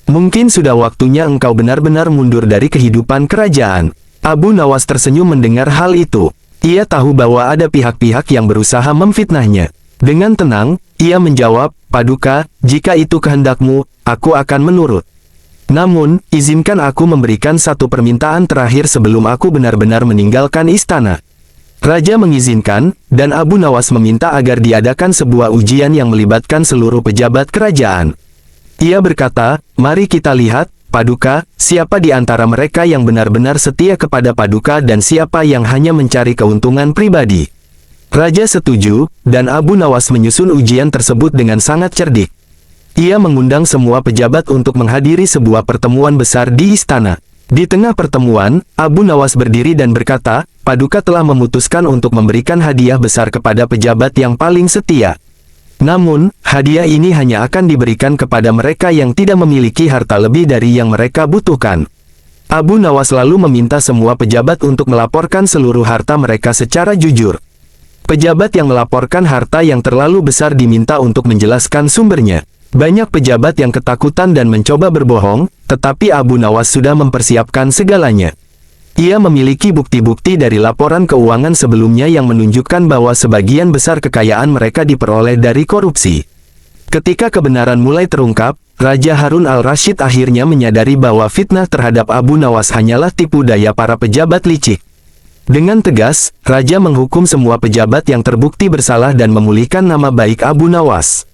Mungkin sudah waktunya engkau benar-benar mundur dari kehidupan kerajaan." Abu Nawas tersenyum mendengar hal itu. Ia tahu bahwa ada pihak-pihak yang berusaha memfitnahnya. Dengan tenang, ia menjawab, "Paduka, jika itu kehendakmu, aku akan menurut. Namun, izinkan aku memberikan satu permintaan terakhir sebelum aku benar-benar meninggalkan istana." Raja mengizinkan, dan Abu Nawas meminta agar diadakan sebuah ujian yang melibatkan seluruh pejabat kerajaan. Ia berkata, "Mari kita lihat, Paduka, siapa di antara mereka yang benar-benar setia kepada Paduka dan siapa yang hanya mencari keuntungan pribadi." Raja setuju, dan Abu Nawas menyusun ujian tersebut dengan sangat cerdik. Ia mengundang semua pejabat untuk menghadiri sebuah pertemuan besar di istana. Di tengah pertemuan, Abu Nawas berdiri dan berkata, "Paduka telah memutuskan untuk memberikan hadiah besar kepada pejabat yang paling setia. Namun, hadiah ini hanya akan diberikan kepada mereka yang tidak memiliki harta lebih dari yang mereka butuhkan." Abu Nawas lalu meminta semua pejabat untuk melaporkan seluruh harta mereka secara jujur. Pejabat yang melaporkan harta yang terlalu besar diminta untuk menjelaskan sumbernya. Banyak pejabat yang ketakutan dan mencoba berbohong, tetapi Abu Nawas sudah mempersiapkan segalanya. Ia memiliki bukti-bukti dari laporan keuangan sebelumnya yang menunjukkan bahwa sebagian besar kekayaan mereka diperoleh dari korupsi. Ketika kebenaran mulai terungkap, Raja Harun al-Rasyid akhirnya menyadari bahwa fitnah terhadap Abu Nawas hanyalah tipu daya para pejabat licik. Dengan tegas, Raja menghukum semua pejabat yang terbukti bersalah dan memulihkan nama baik Abu Nawas.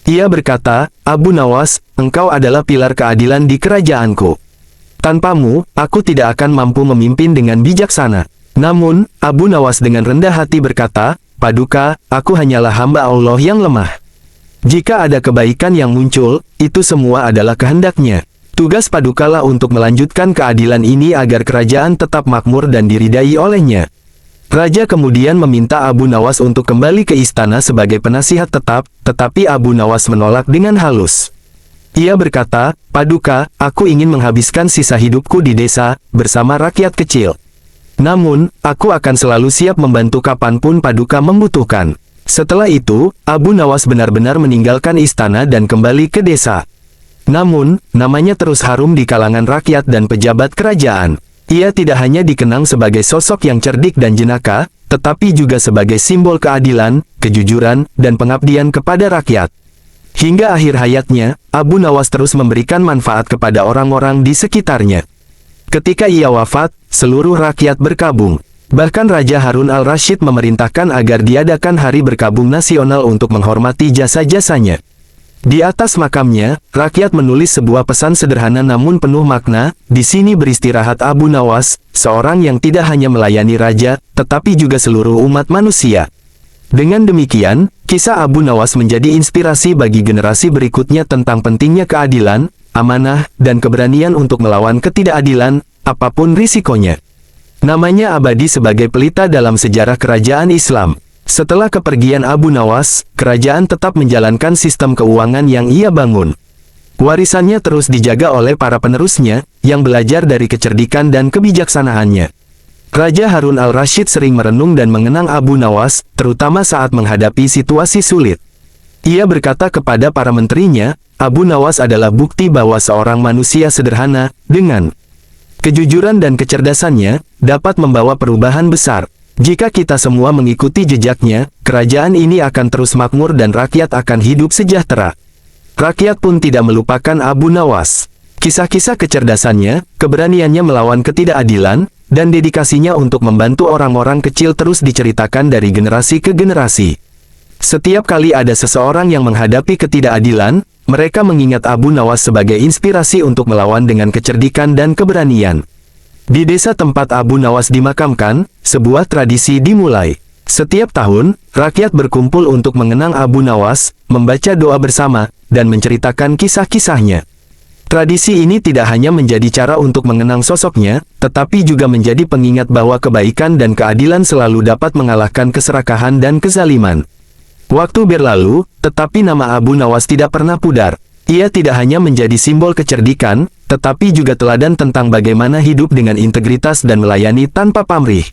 Ia berkata, "Abu Nawas, engkau adalah pilar keadilan di kerajaanku. Tanpamu, aku tidak akan mampu memimpin dengan bijaksana." Namun, Abu Nawas dengan rendah hati berkata, "Paduka, aku hanyalah hamba Allah yang lemah. Jika ada kebaikan yang muncul, itu semua adalah kehendaknya. Tugas Padukalah untuk melanjutkan keadilan ini agar kerajaan tetap makmur dan diridai olehnya." Raja kemudian meminta Abu Nawas untuk kembali ke istana sebagai penasihat tetap, tetapi Abu Nawas menolak dengan halus. Ia berkata, "Paduka, aku ingin menghabiskan sisa hidupku di desa, bersama rakyat kecil. Namun, aku akan selalu siap membantu kapanpun Paduka membutuhkan." Setelah itu, Abu Nawas benar-benar meninggalkan istana dan kembali ke desa. Namun, namanya terus harum di kalangan rakyat dan pejabat kerajaan. Ia tidak hanya dikenang sebagai sosok yang cerdik dan jenaka, tetapi juga sebagai simbol keadilan, kejujuran, dan pengabdian kepada rakyat. Hingga akhir hayatnya, Abu Nawas terus memberikan manfaat kepada orang-orang di sekitarnya. Ketika ia wafat, seluruh rakyat berkabung. Bahkan Raja Harun al-Rasyid memerintahkan agar diadakan hari berkabung nasional untuk menghormati jasa-jasanya. Di atas makamnya, rakyat menulis sebuah pesan sederhana namun penuh makna, "Di sini beristirahat Abu Nawas, seorang yang tidak hanya melayani raja, tetapi juga seluruh umat manusia." Dengan demikian, kisah Abu Nawas menjadi inspirasi bagi generasi berikutnya tentang pentingnya keadilan, amanah, dan keberanian untuk melawan ketidakadilan, apapun risikonya. Namanya abadi sebagai pelita dalam sejarah kerajaan Islam. Setelah kepergian Abu Nawas, kerajaan tetap menjalankan sistem keuangan yang ia bangun. Warisannya terus dijaga oleh para penerusnya, yang belajar dari kecerdikan dan kebijaksanaannya. Raja Harun al-Rasyid sering merenung dan mengenang Abu Nawas, terutama saat menghadapi situasi sulit. Ia berkata kepada para menterinya, Abu Nawas adalah bukti bahwa seorang manusia sederhana, dengan kejujuran dan kecerdasannya, dapat membawa perubahan besar. Jika kita semua mengikuti jejaknya, kerajaan ini akan terus makmur dan rakyat akan hidup sejahtera. Rakyat pun tidak melupakan Abu Nawas. Kisah-kisah kecerdasannya, keberaniannya melawan ketidakadilan, dan dedikasinya untuk membantu orang-orang kecil terus diceritakan dari generasi ke generasi. Setiap kali ada seseorang yang menghadapi ketidakadilan, mereka mengingat Abu Nawas sebagai inspirasi untuk melawan dengan kecerdikan dan keberanian. Di desa tempat Abu Nawas dimakamkan, sebuah tradisi dimulai. Setiap tahun, rakyat berkumpul untuk mengenang Abu Nawas, membaca doa bersama, dan menceritakan kisah-kisahnya. Tradisi ini tidak hanya menjadi cara untuk mengenang sosoknya, tetapi juga menjadi pengingat bahwa kebaikan dan keadilan selalu dapat mengalahkan keserakahan dan kezaliman. Waktu berlalu, tetapi nama Abu Nawas tidak pernah pudar. Ia tidak hanya menjadi simbol kecerdikan, tetapi juga teladan tentang bagaimana hidup dengan integritas dan melayani tanpa pamrih.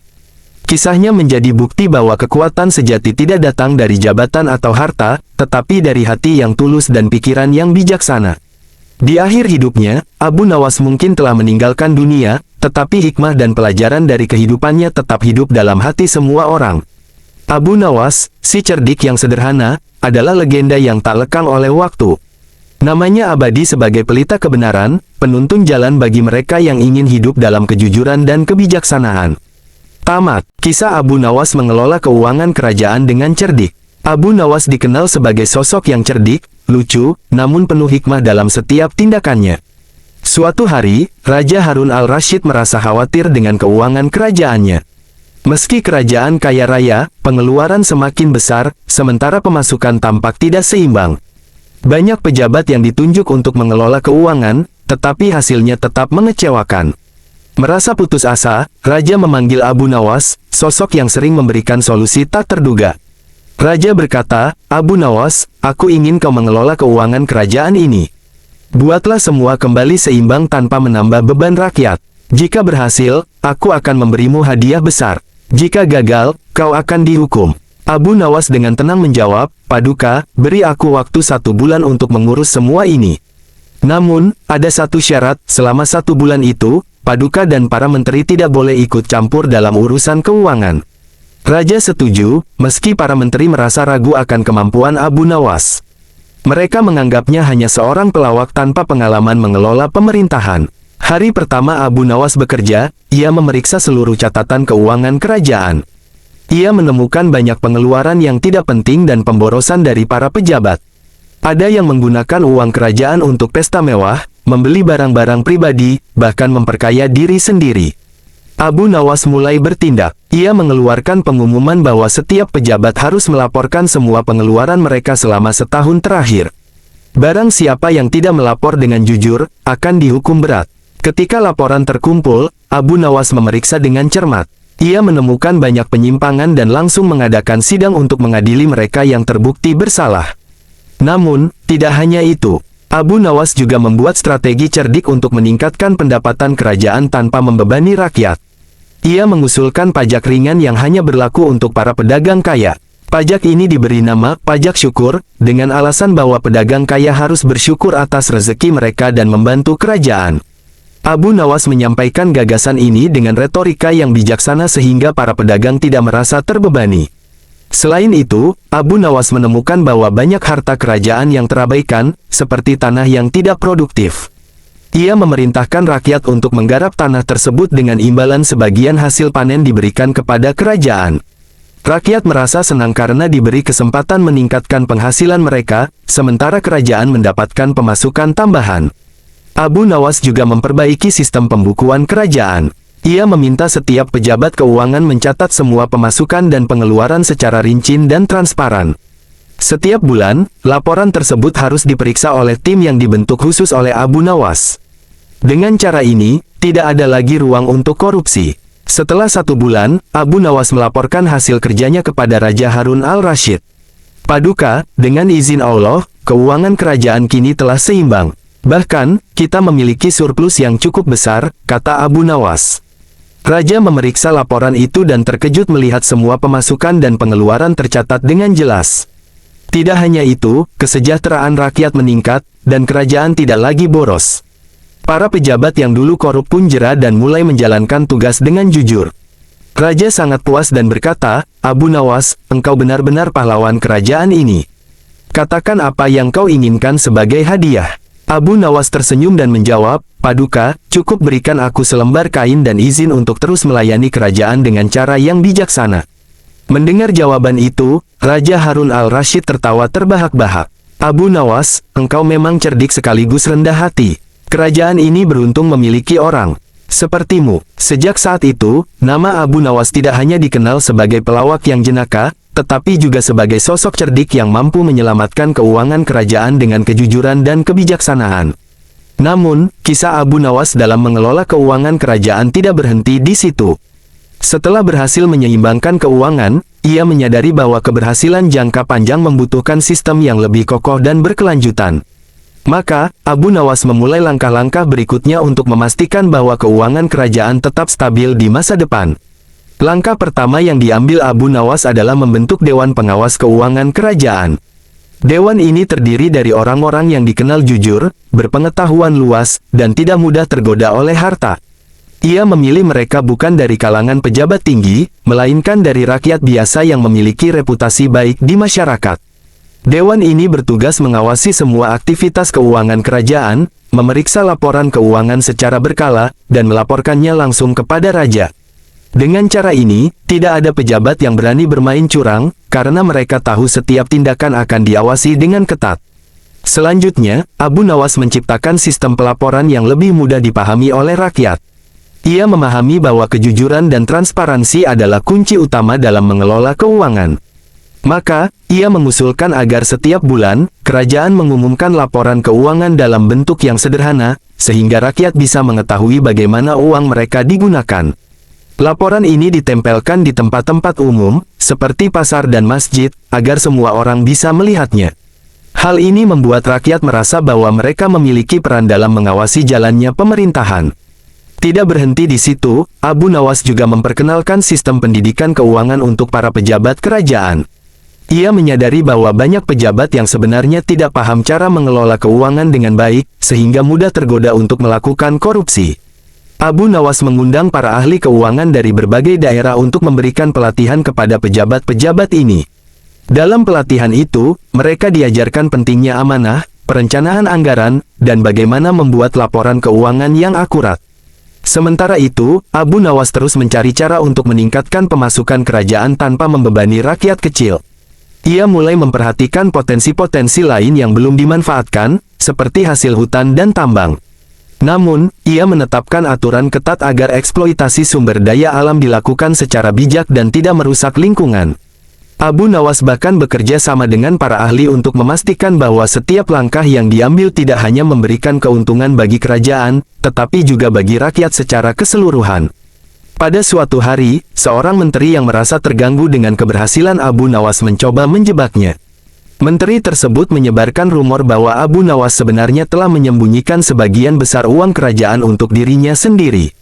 Kisahnya menjadi bukti bahwa kekuatan sejati tidak datang dari jabatan atau harta, tetapi dari hati yang tulus dan pikiran yang bijaksana. Di akhir hidupnya, Abu Nawas mungkin telah meninggalkan dunia, tetapi hikmah dan pelajaran dari kehidupannya tetap hidup dalam hati semua orang. Abu Nawas, si cerdik yang sederhana, adalah legenda yang tak lekang oleh waktu. Namanya abadi sebagai pelita kebenaran, penuntun jalan bagi mereka yang ingin hidup dalam kejujuran dan kebijaksanaan. Tamat. Kisah Abu Nawas mengelola keuangan kerajaan dengan cerdik. Abu Nawas dikenal sebagai sosok yang cerdik, lucu, namun penuh hikmah dalam setiap tindakannya. Suatu hari, Raja Harun al-Rasyid merasa khawatir dengan keuangan kerajaannya. Meski kerajaan kaya raya, pengeluaran semakin besar, sementara pemasukan tampak tidak seimbang. Banyak pejabat yang ditunjuk untuk mengelola keuangan, tetapi hasilnya tetap mengecewakan. Merasa putus asa, Raja memanggil Abu Nawas, sosok yang sering memberikan solusi tak terduga. Raja berkata, Abu Nawas, aku ingin kau mengelola keuangan kerajaan ini. Buatlah semua kembali seimbang tanpa menambah beban rakyat. Jika berhasil, aku akan memberimu hadiah besar. Jika gagal, kau akan dihukum. Abu Nawas dengan tenang menjawab, Paduka, beri aku waktu 1 bulan untuk mengurus semua ini. Namun, ada satu syarat, selama 1 bulan itu, Paduka dan para menteri tidak boleh ikut campur dalam urusan keuangan. Raja setuju, meski para menteri merasa ragu akan kemampuan Abu Nawas. Mereka menganggapnya hanya seorang pelawak tanpa pengalaman mengelola pemerintahan. Hari pertama Abu Nawas bekerja, ia memeriksa seluruh catatan keuangan kerajaan. Ia menemukan banyak pengeluaran yang tidak penting dan pemborosan dari para pejabat. Ada yang menggunakan uang kerajaan untuk pesta mewah, membeli barang-barang pribadi, bahkan memperkaya diri sendiri. Abu Nawas mulai bertindak. Ia mengeluarkan pengumuman bahwa setiap pejabat harus melaporkan semua pengeluaran mereka selama setahun terakhir. Barang siapa yang tidak melapor dengan jujur, akan dihukum berat. Ketika laporan terkumpul, Abu Nawas memeriksa dengan cermat. Ia menemukan banyak penyimpangan dan langsung mengadakan sidang untuk mengadili mereka yang terbukti bersalah. Namun, tidak hanya itu. Abu Nawas juga membuat strategi cerdik untuk meningkatkan pendapatan kerajaan tanpa membebani rakyat. Ia mengusulkan pajak ringan yang hanya berlaku untuk para pedagang kaya. Pajak ini diberi nama pajak syukur, dengan alasan bahwa pedagang kaya harus bersyukur atas rezeki mereka dan membantu kerajaan. Abu Nawas menyampaikan gagasan ini dengan retorika yang bijaksana sehingga para pedagang tidak merasa terbebani. Selain itu, Abu Nawas menemukan bahwa banyak harta kerajaan yang terabaikan, seperti tanah yang tidak produktif. Ia memerintahkan rakyat untuk menggarap tanah tersebut dengan imbalan sebagian hasil panen diberikan kepada kerajaan. Rakyat merasa senang karena diberi kesempatan meningkatkan penghasilan mereka, sementara kerajaan mendapatkan pemasukan tambahan. Abu Nawas juga memperbaiki sistem pembukuan kerajaan. Ia meminta setiap pejabat keuangan mencatat semua pemasukan dan pengeluaran secara rinci dan transparan. Setiap bulan, laporan tersebut harus diperiksa oleh tim yang dibentuk khusus oleh Abu Nawas. Dengan cara ini, tidak ada lagi ruang untuk korupsi. Setelah 1 bulan, Abu Nawas melaporkan hasil kerjanya kepada Raja Harun al-Rashid. Paduka, dengan izin Allah, keuangan kerajaan kini telah seimbang. Bahkan, kita memiliki surplus yang cukup besar, kata Abu Nawas. Raja memeriksa laporan itu dan terkejut melihat semua pemasukan dan pengeluaran tercatat dengan jelas. Tidak hanya itu, kesejahteraan rakyat meningkat, dan kerajaan tidak lagi boros. Para pejabat yang dulu korup pun jera dan mulai menjalankan tugas dengan jujur. Raja sangat puas dan berkata, Abu Nawas, engkau benar-benar pahlawan kerajaan ini. Katakan apa yang kau inginkan sebagai hadiah. Abu Nawas tersenyum dan menjawab, Paduka, cukup berikan aku selembar kain dan izin untuk terus melayani kerajaan dengan cara yang bijaksana. Mendengar jawaban itu, Raja Harun al-Rashid tertawa terbahak-bahak. Abu Nawas, engkau memang cerdik sekaligus rendah hati. Kerajaan ini beruntung memiliki orang sepertimu. Sejak saat itu, nama Abu Nawas tidak hanya dikenal sebagai pelawak yang jenaka, tetapi juga sebagai sosok cerdik yang mampu menyelamatkan keuangan kerajaan dengan kejujuran dan kebijaksanaan. Namun, kisah Abu Nawas dalam mengelola keuangan kerajaan tidak berhenti di situ. Setelah berhasil menyeimbangkan keuangan, ia menyadari bahwa keberhasilan jangka panjang membutuhkan sistem yang lebih kokoh dan berkelanjutan. Maka, Abu Nawas memulai langkah-langkah berikutnya untuk memastikan bahwa keuangan kerajaan tetap stabil di masa depan. Langkah pertama yang diambil Abu Nawas adalah membentuk Dewan Pengawas Keuangan Kerajaan. Dewan ini terdiri dari orang-orang yang dikenal jujur, berpengetahuan luas, dan tidak mudah tergoda oleh harta. Ia memilih mereka bukan dari kalangan pejabat tinggi, melainkan dari rakyat biasa yang memiliki reputasi baik di masyarakat. Dewan ini bertugas mengawasi semua aktivitas keuangan kerajaan, memeriksa laporan keuangan secara berkala, dan melaporkannya langsung kepada raja. Dengan cara ini, tidak ada pejabat yang berani bermain curang, karena mereka tahu setiap tindakan akan diawasi dengan ketat. Selanjutnya, Abu Nawas menciptakan sistem pelaporan yang lebih mudah dipahami oleh rakyat. Ia memahami bahwa kejujuran dan transparansi adalah kunci utama dalam mengelola keuangan. Maka, ia mengusulkan agar setiap bulan, kerajaan mengumumkan laporan keuangan dalam bentuk yang sederhana, sehingga rakyat bisa mengetahui bagaimana uang mereka digunakan. Laporan ini ditempelkan di tempat-tempat umum, seperti pasar dan masjid, agar semua orang bisa melihatnya. Hal ini membuat rakyat merasa bahwa mereka memiliki peran dalam mengawasi jalannya pemerintahan. Tidak berhenti di situ, Abu Nawas juga memperkenalkan sistem pendidikan keuangan untuk para pejabat kerajaan. Ia menyadari bahwa banyak pejabat yang sebenarnya tidak paham cara mengelola keuangan dengan baik, sehingga mudah tergoda untuk melakukan korupsi. Abu Nawas mengundang para ahli keuangan dari berbagai daerah untuk memberikan pelatihan kepada pejabat-pejabat ini. Dalam pelatihan itu, mereka diajarkan pentingnya amanah, perencanaan anggaran, dan bagaimana membuat laporan keuangan yang akurat. Sementara itu, Abu Nawas terus mencari cara untuk meningkatkan pemasukan kerajaan tanpa membebani rakyat kecil. Ia mulai memperhatikan potensi-potensi lain yang belum dimanfaatkan, seperti hasil hutan dan tambang. Namun, ia menetapkan aturan ketat agar eksploitasi sumber daya alam dilakukan secara bijak dan tidak merusak lingkungan. Abu Nawas bahkan bekerja sama dengan para ahli untuk memastikan bahwa setiap langkah yang diambil tidak hanya memberikan keuntungan bagi kerajaan, tetapi juga bagi rakyat secara keseluruhan. Pada suatu hari, seorang menteri yang merasa terganggu dengan keberhasilan Abu Nawas mencoba menjebaknya. Menteri tersebut menyebarkan rumor bahwa Abu Nawas sebenarnya telah menyembunyikan sebagian besar uang kerajaan untuk dirinya sendiri.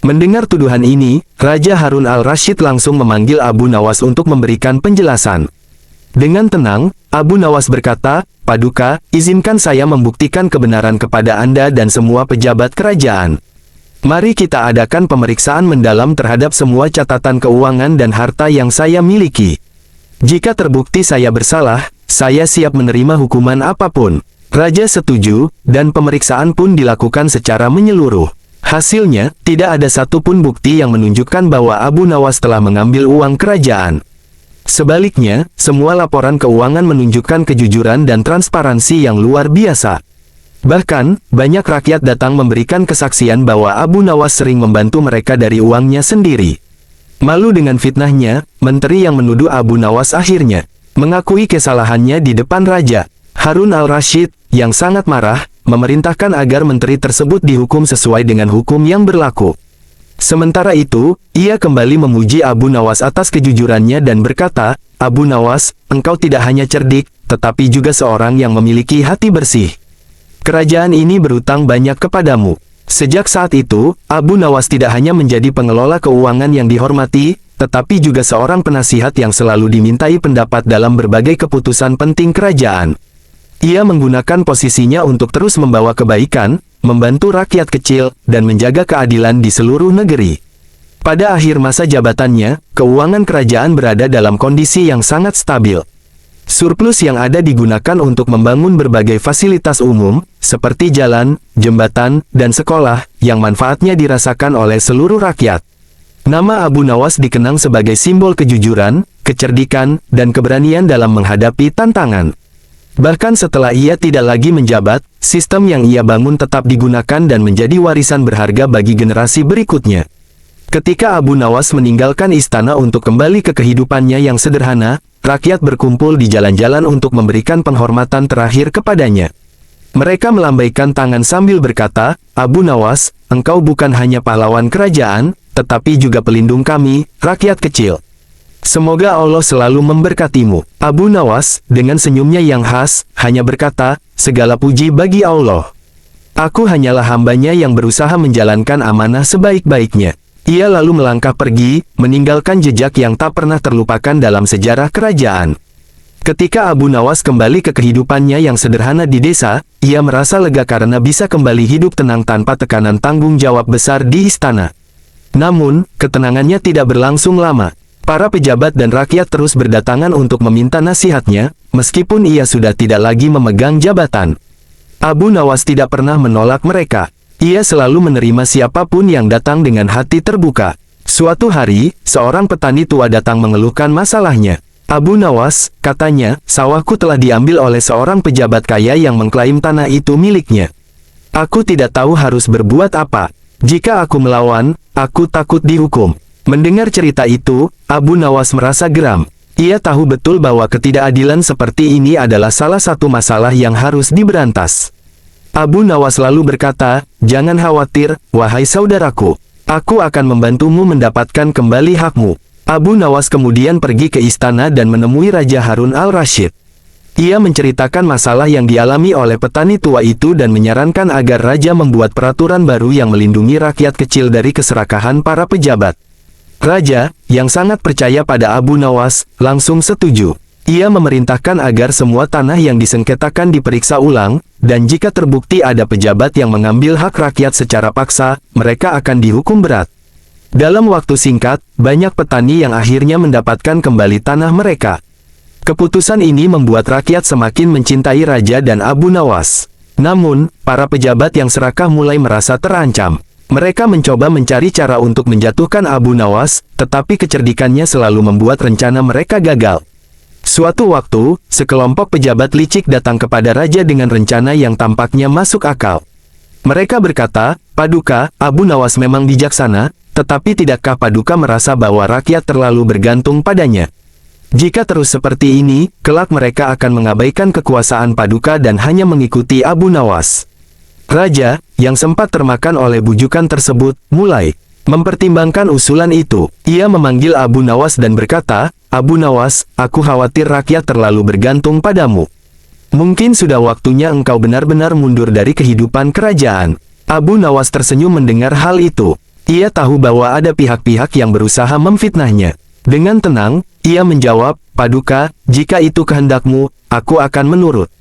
Mendengar tuduhan ini, Raja Harun al-Rashid langsung memanggil Abu Nawas untuk memberikan penjelasan. Dengan tenang, Abu Nawas berkata, Paduka, izinkan saya membuktikan kebenaran kepada Anda dan semua pejabat kerajaan. Mari kita adakan pemeriksaan mendalam terhadap semua catatan keuangan dan harta yang saya miliki. Jika terbukti saya bersalah, saya siap menerima hukuman apapun. Raja setuju, dan pemeriksaan pun dilakukan secara menyeluruh. Hasilnya, tidak ada satupun bukti yang menunjukkan bahwa Abu Nawas telah mengambil uang kerajaan. Sebaliknya, semua laporan keuangan menunjukkan kejujuran dan transparansi yang luar biasa. Bahkan, banyak rakyat datang memberikan kesaksian bahwa Abu Nawas sering membantu mereka dari uangnya sendiri. Malu dengan fitnahnya, menteri yang menuduh Abu Nawas akhirnya mengakui kesalahannya di depan Raja. Harun al-Rashid, yang sangat marah, memerintahkan agar menteri tersebut dihukum sesuai dengan hukum yang berlaku. Sementara itu, ia kembali memuji Abu Nawas atas kejujurannya dan berkata, "Abu Nawas, engkau tidak hanya cerdik, tetapi juga seorang yang memiliki hati bersih. Kerajaan ini berutang banyak kepadamu." Sejak saat itu, Abu Nawas tidak hanya menjadi pengelola keuangan yang dihormati, tetapi juga seorang penasihat yang selalu dimintai pendapat dalam berbagai keputusan penting kerajaan. Ia menggunakan posisinya untuk terus membawa kebaikan, membantu rakyat kecil, dan menjaga keadilan di seluruh negeri. Pada akhir masa jabatannya, keuangan kerajaan berada dalam kondisi yang sangat stabil. Surplus yang ada digunakan untuk membangun berbagai fasilitas umum, seperti jalan, jembatan, dan sekolah, yang manfaatnya dirasakan oleh seluruh rakyat. Nama Abu Nawas dikenang sebagai simbol kejujuran, kecerdikan, dan keberanian dalam menghadapi tantangan. Bahkan setelah ia tidak lagi menjabat, sistem yang ia bangun tetap digunakan dan menjadi warisan berharga bagi generasi berikutnya. Ketika Abu Nawas meninggalkan istana untuk kembali ke kehidupannya yang sederhana, rakyat berkumpul di jalan-jalan untuk memberikan penghormatan terakhir kepadanya. Mereka melambaikan tangan sambil berkata, "Abu Nawas, engkau bukan hanya pahlawan kerajaan, tetapi juga pelindung kami, rakyat kecil. Semoga Allah selalu memberkatimu." Abu Nawas, dengan senyumnya yang khas, hanya berkata, "Segala puji bagi Allah. Aku hanyalah hambanya yang berusaha menjalankan amanah sebaik-baiknya." Ia lalu melangkah pergi, meninggalkan jejak yang tak pernah terlupakan dalam sejarah kerajaan. Ketika Abu Nawas kembali ke kehidupannya yang sederhana di desa, ia merasa lega karena bisa kembali hidup tenang tanpa tekanan tanggung jawab besar di istana. Namun, ketenangannya tidak berlangsung lama. Para pejabat dan rakyat terus berdatangan untuk meminta nasihatnya, meskipun ia sudah tidak lagi memegang jabatan. Abu Nawas tidak pernah menolak mereka. Ia selalu menerima siapapun yang datang dengan hati terbuka. Suatu hari, seorang petani tua datang mengeluhkan masalahnya. "Abu Nawas," katanya, "sawahku telah diambil oleh seorang pejabat kaya yang mengklaim tanah itu miliknya. Aku tidak tahu harus berbuat apa. Jika aku melawan, aku takut dihukum." Mendengar cerita itu, Abu Nawas merasa geram. Ia tahu betul bahwa ketidakadilan seperti ini adalah salah satu masalah yang harus diberantas. Abu Nawas lalu berkata, "Jangan khawatir, wahai saudaraku. Aku akan membantumu mendapatkan kembali hakmu." Abu Nawas kemudian pergi ke istana dan menemui Raja Harun al-Rasyid. Ia menceritakan masalah yang dialami oleh petani tua itu dan menyarankan agar raja membuat peraturan baru yang melindungi rakyat kecil dari keserakahan para pejabat. Raja, yang sangat percaya pada Abu Nawas, langsung setuju. Ia memerintahkan agar semua tanah yang disengketakan diperiksa ulang, dan jika terbukti ada pejabat yang mengambil hak rakyat secara paksa, mereka akan dihukum berat. Dalam waktu singkat, banyak petani yang akhirnya mendapatkan kembali tanah mereka. Keputusan ini membuat rakyat semakin mencintai Raja dan Abu Nawas. Namun, para pejabat yang serakah mulai merasa terancam. Mereka mencoba mencari cara untuk menjatuhkan Abu Nawas, tetapi kecerdikannya selalu membuat rencana mereka gagal. Suatu waktu, sekelompok pejabat licik datang kepada raja dengan rencana yang tampaknya masuk akal. Mereka berkata, "Paduka, Abu Nawas memang bijaksana, tetapi tidakkah Paduka merasa bahwa rakyat terlalu bergantung padanya? Jika terus seperti ini, kelak mereka akan mengabaikan kekuasaan Paduka dan hanya mengikuti Abu Nawas." Raja, yang sempat termakan oleh bujukan tersebut, mulai mempertimbangkan usulan itu. Ia memanggil Abu Nawas dan berkata, "Abu Nawas, aku khawatir rakyat terlalu bergantung padamu. Mungkin sudah waktunya engkau benar-benar mundur dari kehidupan kerajaan." Abu Nawas tersenyum mendengar hal itu. Ia tahu bahwa ada pihak-pihak yang berusaha memfitnahnya. Dengan tenang, ia menjawab, "Paduka, jika itu kehendakmu, aku akan menurut.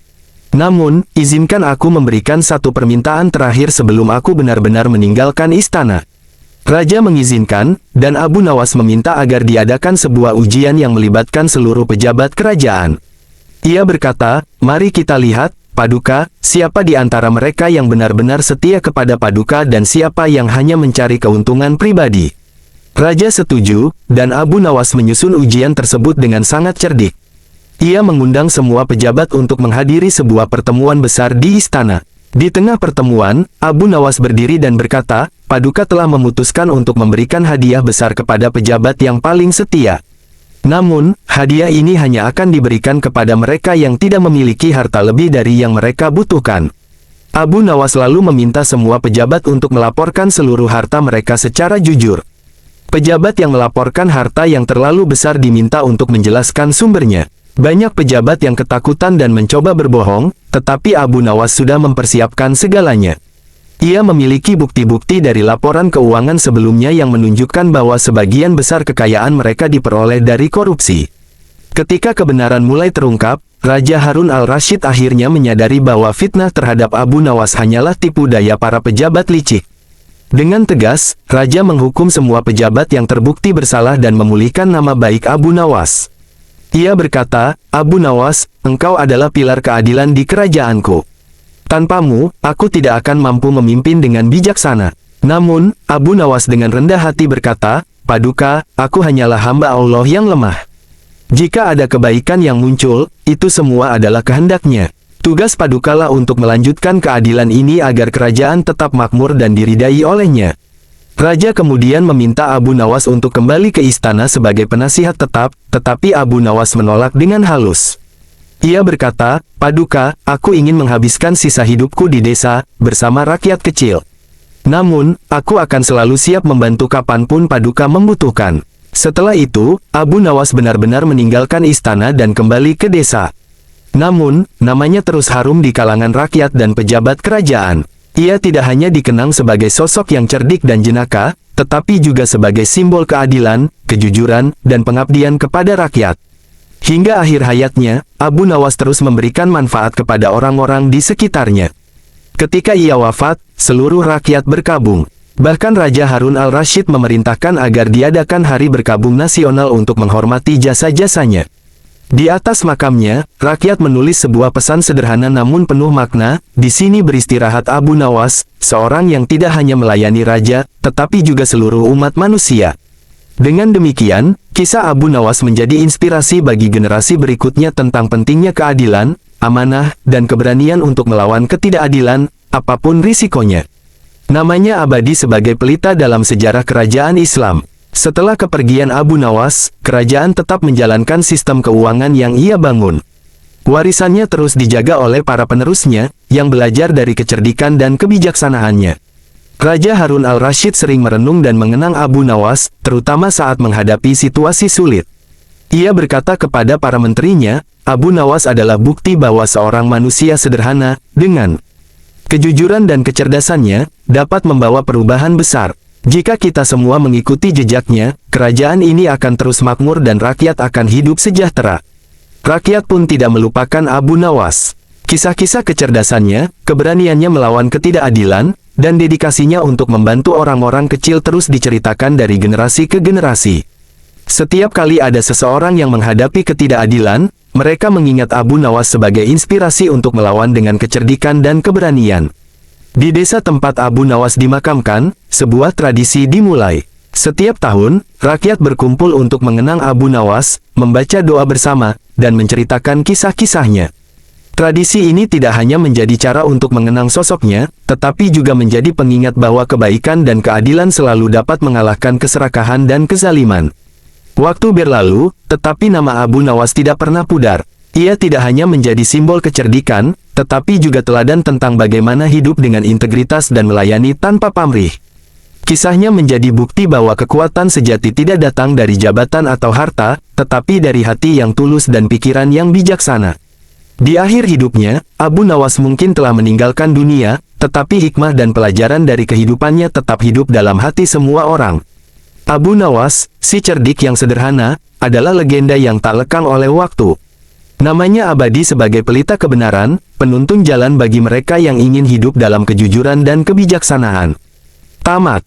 Namun, izinkan aku memberikan satu permintaan terakhir sebelum aku benar-benar meninggalkan istana." Raja mengizinkan, dan Abu Nawas meminta agar diadakan sebuah ujian yang melibatkan seluruh pejabat kerajaan. Ia berkata, "Mari kita lihat, Paduka, siapa di antara mereka yang benar-benar setia kepada Paduka dan siapa yang hanya mencari keuntungan pribadi." Raja setuju, dan Abu Nawas menyusun ujian tersebut dengan sangat cerdik. Ia mengundang semua pejabat untuk menghadiri sebuah pertemuan besar di istana. Di tengah pertemuan, Abu Nawas berdiri dan berkata, "Paduka telah memutuskan untuk memberikan hadiah besar kepada pejabat yang paling setia. Namun, hadiah ini hanya akan diberikan kepada mereka yang tidak memiliki harta lebih dari yang mereka butuhkan. Abu Nawas lalu meminta semua pejabat untuk melaporkan seluruh harta mereka secara jujur. Pejabat yang melaporkan harta yang terlalu besar diminta untuk menjelaskan sumbernya. Banyak pejabat yang ketakutan dan mencoba berbohong, tetapi Abu Nawas sudah mempersiapkan segalanya. Ia memiliki bukti-bukti dari laporan keuangan sebelumnya yang menunjukkan bahwa sebagian besar kekayaan mereka diperoleh dari korupsi. Ketika kebenaran mulai terungkap, Raja Harun al-Rashid akhirnya menyadari bahwa fitnah terhadap Abu Nawas hanyalah tipu daya para pejabat licik. Dengan tegas, Raja menghukum semua pejabat yang terbukti bersalah dan memulihkan nama baik Abu Nawas. Ia berkata, "Abu Nawas, engkau adalah pilar keadilan di kerajaanku. Tanpamu, aku tidak akan mampu memimpin dengan bijaksana." Namun, Abu Nawas dengan rendah hati berkata, "Paduka, aku hanyalah hamba Allah yang lemah. Jika ada kebaikan yang muncul, itu semua adalah kehendaknya. Tugas Padukalah untuk melanjutkan keadilan ini agar kerajaan tetap makmur dan diridai olehnya." Raja kemudian meminta Abu Nawas untuk kembali ke istana sebagai penasihat tetap, tetapi Abu Nawas menolak dengan halus. Ia berkata, "Paduka, aku ingin menghabiskan sisa hidupku di desa, bersama rakyat kecil. Namun, aku akan selalu siap membantu kapanpun Paduka membutuhkan." Setelah itu, Abu Nawas benar-benar meninggalkan istana dan kembali ke desa. Namun, namanya terus harum di kalangan rakyat dan pejabat kerajaan. Ia tidak hanya dikenang sebagai sosok yang cerdik dan jenaka, tetapi juga sebagai simbol keadilan, kejujuran, dan pengabdian kepada rakyat. Hingga akhir hayatnya, Abu Nawas terus memberikan manfaat kepada orang-orang di sekitarnya. Ketika ia wafat, seluruh rakyat berkabung. Bahkan Raja Harun al-Rashid memerintahkan agar diadakan hari berkabung nasional untuk menghormati jasa-jasanya. Di atas makamnya, rakyat menulis sebuah pesan sederhana namun penuh makna, "Di sini beristirahat Abu Nawas, seorang yang tidak hanya melayani raja, tetapi juga seluruh umat manusia." Dengan demikian, kisah Abu Nawas menjadi inspirasi bagi generasi berikutnya tentang pentingnya keadilan, amanah, dan keberanian untuk melawan ketidakadilan, apapun risikonya. Namanya abadi sebagai pelita dalam sejarah kerajaan Islam. Setelah kepergian Abu Nawas, kerajaan tetap menjalankan sistem keuangan yang ia bangun. Warisannya terus dijaga oleh para penerusnya, yang belajar dari kecerdikan dan kebijaksanaannya. Raja Harun al-Rashid sering merenung dan mengenang Abu Nawas, terutama saat menghadapi situasi sulit. Ia berkata kepada para menterinya, "Abu Nawas adalah bukti bahwa seorang manusia sederhana, dengan kejujuran dan kecerdasannya, dapat membawa perubahan besar. Jika kita semua mengikuti jejaknya, kerajaan ini akan terus makmur dan rakyat akan hidup sejahtera." Rakyat pun tidak melupakan Abu Nawas. Kisah-kisah kecerdasannya, keberaniannya melawan ketidakadilan, dan dedikasinya untuk membantu orang-orang kecil terus diceritakan dari generasi ke generasi. Setiap kali ada seseorang yang menghadapi ketidakadilan, mereka mengingat Abu Nawas sebagai inspirasi untuk melawan dengan kecerdikan dan keberanian. Di desa tempat Abu Nawas dimakamkan, sebuah tradisi dimulai. Setiap tahun, rakyat berkumpul untuk mengenang Abu Nawas, membaca doa bersama, dan menceritakan kisah-kisahnya. Tradisi ini tidak hanya menjadi cara untuk mengenang sosoknya, tetapi juga menjadi pengingat bahwa kebaikan dan keadilan selalu dapat mengalahkan keserakahan dan kezaliman. Waktu berlalu, tetapi nama Abu Nawas tidak pernah pudar. Ia tidak hanya menjadi simbol kecerdikan, tetapi juga teladan tentang bagaimana hidup dengan integritas dan melayani tanpa pamrih. Kisahnya menjadi bukti bahwa kekuatan sejati tidak datang dari jabatan atau harta, tetapi dari hati yang tulus dan pikiran yang bijaksana. Di akhir hidupnya, Abu Nawas mungkin telah meninggalkan dunia, tetapi hikmah dan pelajaran dari kehidupannya tetap hidup dalam hati semua orang. Abu Nawas, si cerdik yang sederhana, adalah legenda yang tak lekang oleh waktu. Namanya abadi sebagai pelita kebenaran, penuntun jalan bagi mereka yang ingin hidup dalam kejujuran dan kebijaksanaan. Tamat.